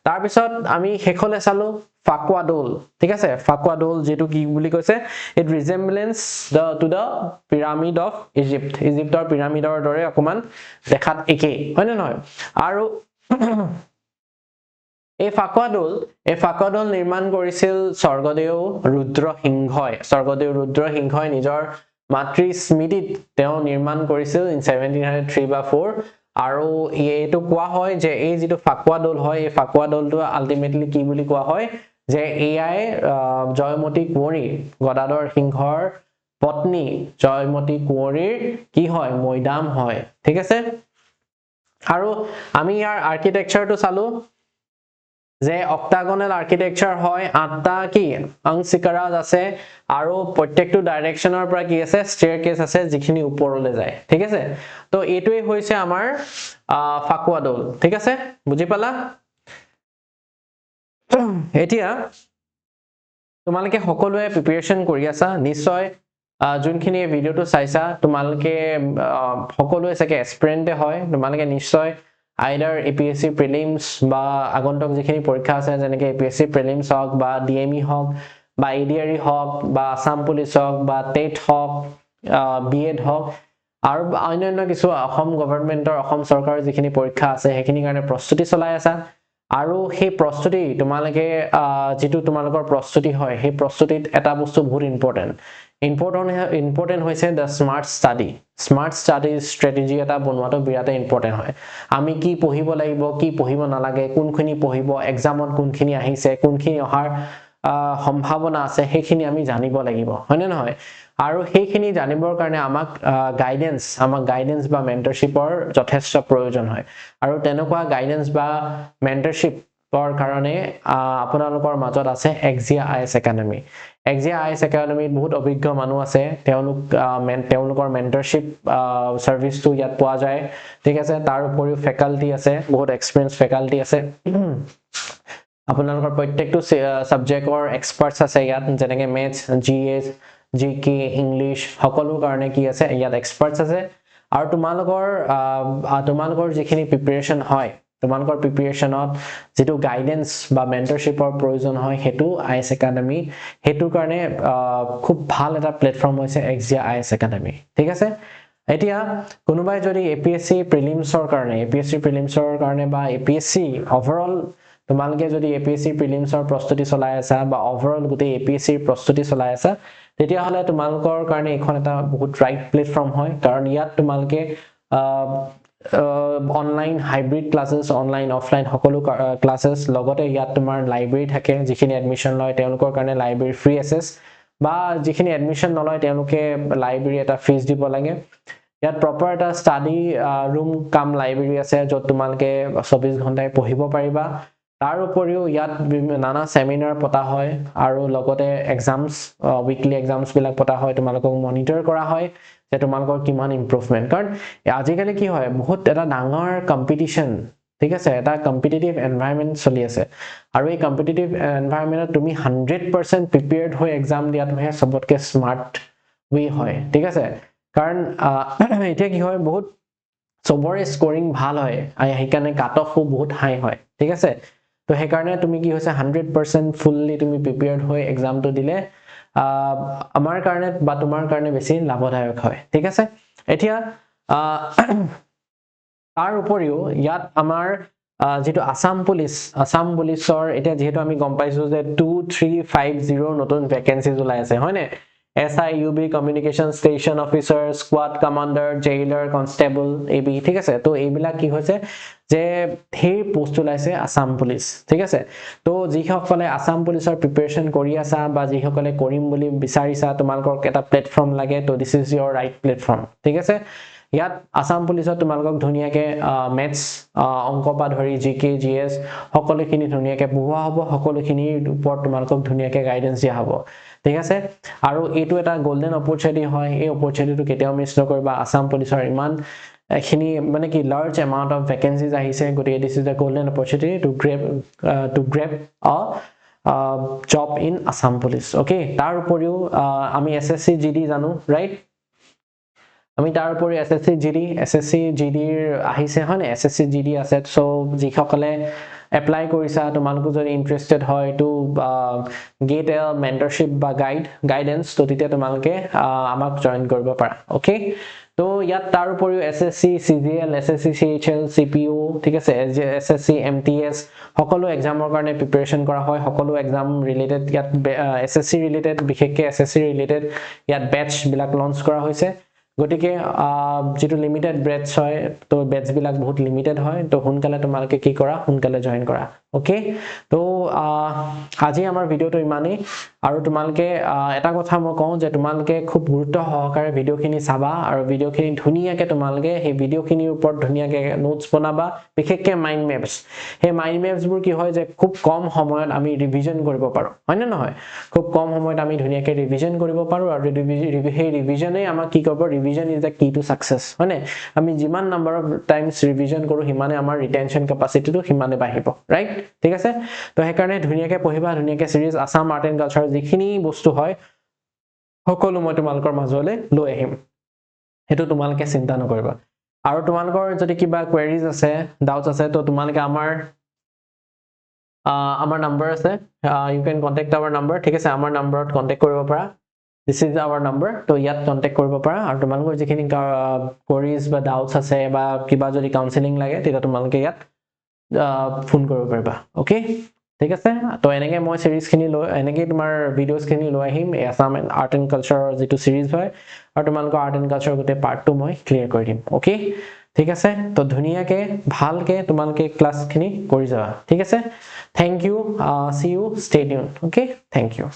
তাৰ পিছত আমি হেখলে চালো ফাকুৱা দৌল ঠিক আছে ফাকুৱা দৌল যেটো কি বুলি কৈছে it resemblance to the pyramid of ইজিপ্টৰ পিৰামিডৰ দৰে অকমান দেখাত একেই হয় না নহয় আৰু এই ফাকুৱা দৌল নিৰ্মাণ কৰিছিল স্বৰ্গদেউ ৰুদ্ৰসিংহই নিজৰ মাতৃ স্মৃতিত তেওঁ নিৰ্মাণ কৰিছিল ইন 1703 বা 4 আৰু এটো কোৱা হয় যে এই যেটো ফাকুৱা দৌল হয় এই ফাকুৱা দৌলটো আলটিমেটলি কি বুলি কোৱা হয় যে এআই জয়মতী কুঁৱৰী গদাধৰ সিংহৰ পত্নী জয়মতী কুঁৱৰীৰ কি হয় মৈদাম হয় ঠিক আছে আৰু আমি ইয়াৰ আৰ্কিটেকচাৰটো চালো যে অক্টাগনাল আৰ্কিটেকচাৰ হয় আঠটা কি অংশিকাৰাজ আছে আৰু প্ৰত্যেকটো ডাইৰেকচনৰ পৰা কি আছে ষ্টেয়াৰকেছ আছে যিখিনি ওপৰলৈ যায় ঠিক আছে তো এটোই হৈছে আমাৰ ফাকুৱা দৌল ঠিক আছে বুজি পালা এতিয়া তোমালকে সকলোৱে প্ৰিপাৰেচন কৰি আছা নিশ্চয় যোনখিনি এই ভিডিওটো চাইছা তোমালকে সকলোৱে সকে এক্সপেৰিয়েন্টে হয় তোমালকে নিশ্চয় আইদাৰ এপিএসসি প্ৰিলিমছ বা আগন্তুক যিখিনি পৰীক্ষা আছে যেনেকৈ এপিএসসি প্ৰিলিমছ হওক বা ডিএমই হওক বা এডিআৰই হওক বা আসাম পুলিচ হওক বা টেট হওক বিএড হওক আৰু অন্যান্য কিছু অসম গভৰ্ণমেণ্টৰ অসম চৰকাৰৰ যিখিনি পৰীক্ষা আছে সেইখিনিৰ কাৰণে প্ৰস্তুতি চলাই আছা আৰু সেই প্ৰস্তুতি তোমালোকে যেটো তোমালোকৰ প্ৰস্তুতি হয় সেই প্ৰস্তুতিত এটা বস্তু বহুত ইম্পৰ্টেন্ট হৈছে the smart study strategy এটা বনোৱাটো বিৰাট ইম্পৰ্টেন্ট হয় আমি কি পঢ়িব লাগিব কি পঢ়িব নালাগে কোনখিনি পঢ়িব এক্সামত কোনখিনি আহিছে কোনখিনি অহাৰ সম্ভাৱনা আছে সেইখিনি আমি জানিব লাগিব হয়নে নহয় আৰু সেইখিনি জানিবৰ কাৰণে আমাক গাইডেন্স বা মেন্টৰশ্বিপৰ যথেষ্ট প্ৰয়োজন হয় আৰু তেনেকুৱা গাইডেন্স বা মেন্টৰশ্বিপৰ কাৰণে আপোনালোকৰ মাজত আছে এক্সিয়া আইএছ একাডেমি এক্সিয়া আইএছ একাডেমিত বহুত অভিজ্ঞ মানুহ আছে তেওঁলোকৰ মেন্টৰশ্বিপ সাৰ্ভিসটো ইয়াত পোৱা যায় ঠিক আছে তাৰ উপৰিও ফেকাল্টি আছে বহুত এক্সপেৰিয়েন্স ফেকাল্টি আছে আপোনালোকৰ প্ৰত্যেকটো সাবজেক্টৰ এক্সপাৰ্টছ আছে ইয়াত যেনেকৈ মেথছ জিএছ জিকে ইংলিশ সকলো কাৰণে কি আছে ইয়াত এক্সপাৰ্টছ আছে আৰু তোমালোকৰ যিখিনি প্ৰিপাৰেচন হয় তোমালোকৰ প্ৰিপাৰেচনত যেটো গাইডেন্স বা মেন্টৰশ্বিপৰ প্ৰয়োজন হয় হেতু আইএছ একাডেমি হেতুৰ কাৰণে খুব ভাল এটা প্লেটফৰ্ম হৈছে এক্সিয়া আইএছ একাডেমি ঠিক আছে এতিয়া কোনোবাই যদি এপিএসসি প্ৰিলিমছৰ কাৰণে বা এপিএসসি ওভাৰঅল তোমালোকে যদি এপিএসসি প্ৰিলিমছৰ প্ৰস্তুতি চলাই আছা বা ওভাৰঅল গোটেই এপিএসসিৰ প্ৰস্তুতি চলাই আছা তেতিয়া হলে তোমালোকৰ কাৰণে এখন এটা বহুত ৰাইট প্লেটফৰ্ম হয় কাৰণ ইয়াত তোমালোকে অনলাইন হাইব্ৰিড ক্লাसेस অনলাইন অফলাইন সকলো ক্লাसेस লগতে ইয়াত তোমাৰ লাইব্ৰেৰী থাকে যিখিনি এডমিশন লয় তেওঁলোকৰ কাৰণে লাইব্ৰেৰী ফ্ৰী এক্সেস বা যিখিনি এডমিশন নলয় তেওঁলোকে লাইব্ৰেৰী এটা ফিজ দিব লাগে ইয়াত প্ৰপাৰ এটা ষ্টাডি ৰুম কাম লাইব্ৰেৰী আছে যত তোমালোকে 24 ঘণ্টাই পঢ়িব পাৰিবা তাৰ উপৰিও ইয়াত নানা সেমিনাৰ পতা হয় আৰু লগতে এক্সামস উইকলি এক্সামস বিলাক পতা হয় তোমালোকক মনিটৰ কৰা হয় যে তোমালোকৰ কিমান ইমপ্ৰুভমেন্ট কাৰণ আজিকালি কি হয় বহুত এটা ডাঙৰ কম্পিটিশন ঠিক আছে এটা কম্পিটিটিভ এনভায়ৰনমেন্ট চলি আছে আৰু এই কম্পিটিটিভ এনভায়ৰনমেন্টত তুমি 100% প্ৰিপেয়াৰ্ড হৈ এক্সাম দিয়াটোহে সবতকে স্মাৰ্ট ৱে হয় ঠিক আছে কাৰণ এতিয়া কি হয় বহুত সবৰে স্কোৰিং ভাল হয় সেইকাৰণে কাট অফও বহুত হাই হয় ঠিক আছে তো সেই কাৰণে তুমি কি হৈছে 100% ফুললি তুমি প্ৰিপেয়াৰ্ড হৈ এক্সামটো দিলে আমাৰ কাৰণে বা তোমাৰ কাৰণে বেছি লাভদায়ক হয় ঠিক আছে এতিয়া তাৰ উপৰিও ইয়াত আমাৰ যেটো আসাম পুলিচৰ এতিয়া যেহেতু আমি গম পাইছো যে 2350 নতুন ভ্যাকেন্সিজ ওলাই আছে হয়নে SIUB communication station officer squad commander jailer constable AB ঠিক আছে তো এইবিলাক কি হৈছে যে সেই পোষ্ট ওলাইছে আসাম পুলিচ ঠিক আছে তো যিসকলে আসাম পুলিচৰ প্ৰিপাৰেচন কৰি আছা বা যিসকলে কৰিম বুলি বিচাৰিছা তোমালোকক এটা প্লেটফৰ্ম লাগে তো this is your right platform ঠিক আছে ইয়াত আসাম পুলিচত তোমালোকক ধুনিয়াকে মেথছ অংক পা ধৰি জিকে জিএস সকলোখিনি ধুনিয়াকে বুৱা হ'ব সকলোখিনিৰ ওপৰত তোমালোকক ধুনিয়াকে গাইডেন্স দিয়া হ'ব ঠিক আছে আৰু এটো এটা গোল্ডেন অপৰচুনিটি হয় এই অপৰচুনিটিটো কেতিয়াও মিছ নকৰিবা আসাম পুলিচৰ ইমান খিনি মানে কি লাৰ্জ এমাউন্ট অফ ভ্যাকেন্সিজ আহিছে গতিকে this is the golden opportunity to grab a job in Assam police okay তাৰ উপৰিও আমি এসএসসি জিডি জানো ৰাইট আমি তাৰ উপৰি এসএসসি জিডিৰ আহিছে হয়নে এসএসসি জিডি আছে সো যিসকলে এপ্লাই কৰিছা তোমালোক যদি ইন্টাৰেস্টেড হয় টু গেট এ মেন্টৰশ্বিপ বা গাইডেন্স তো তেতিয়া তোমালোকে আমাক জয়েন কৰিব পাৰা ওকে তো ইয়াত তাৰ উপৰিও এসএসসি সিজিএল এসএসসি সিএইচএল সিপিইউ ঠিক আছে এসএসসি এমটিএস সকলো এক্সামৰ কাৰণে প্ৰিপাৰেচন কৰা হয় সকলো এক্সাম ৰিলেটেড ইয়াত এসএসসি ৰিলেটেড বিশেষকৈ এসএসসি ৰিলেটেড ইয়াত বেচ বিলাক লঞ্চ কৰা হৈছে গটিকে যেটো লিমিটেড ব্ৰেডছ হয় তো ব্যাচ বিলাক বহুত লিমিটেড হয় তো হুনকালে তোমালকে কি কৰা হুনকালে জয়েন কৰা ওকে তো আজি আমাৰ ভিডিওটো ইমানেই আৰু তোমালকে এটা কথা মই কওঁ যে তোমালকে খুব গুৰুত্ব সহকাৰে ভিডিওখিনি চাবা আৰু ভিডিওখিনি ধুনিয়াকে তোমালকে সেই ভিডিওখিনিৰ ওপৰত ধুনিয়াকে নোটস বনাবা বিশেষকৈ মাইন্ড ম্যাপছ হে মাইন্ড ম্যাপছ বোৰ কি হয় যে খুব কম সময়ত আমি ৰিভিজন কৰিব পাৰো হয়নে নহয় খুব কম সময়ত আমি ধুনিয়াকে ৰিভিজন কৰিব পাৰো আৰু সেই ৰিভিজনে আমাক কি কৰিব revision is the key to success হয়নে আমি যিমান নাম্বাৰ অফ টাইমছ ৰিভিজন কৰো হিমানে আমাৰ ৰিটেনশন ক্যাপাসিটি তো হিমানে বাঢ়িব ৰাইট ঠিক আছে তো সেই কাৰণে ধুনিয়াকে পঢ়িবা ধুনিয়াকে সিৰিজ আসাম আৰ্ট এণ্ড কালচাৰ যিখিনি বস্তু হয় সকলো মই তোমালোকৰ মাজলৈ লৈ আহিম হেতু তোমালোকে চিন্তা নকৰিবা আৰু তোমালোকৰ যদি কিবা কোৱেৰিজ আছে ডাউটছ আছে তো তোমালোকে আমাৰ নাম্বাৰ আছে you can contact our number ঠিক আছে আমাৰ নাম্বাৰত কন্টাক্ট কৰিব পাৰা This is our number. তো ইয়াত কন্টেক্ট কৰিব পাৰা আৰু তোমালোকৰ যিখিনি queries বা doubts আছে বা কিবা যদি কাউন্সেলিং লাগে তেতিয়া তোমালোকে ইয়াত ফোন কৰিব পাৰিবা ওকে ঠিক আছে তো এনেকৈ মই সিৰিজখিনি লৈ এনেকৈ তোমাৰ ভিডিঅ'ছখিনি লৈ আহিম আসাম আৰ্ট এণ্ড কালচাৰৰ যিটো সিৰিজ হয় আৰু তোমালোকৰ আৰ্ট এণ্ড কালচাৰৰ গোটেই পাৰ্টটো মই ক্লিয়াৰ কৰি দিম ওকে ঠিক আছে তো ধুনীয়াকৈ ভালকৈ তোমালোকে ক্লাছখিনি কৰি যাবা ঠিক আছে thank you see you stay tune okay thank U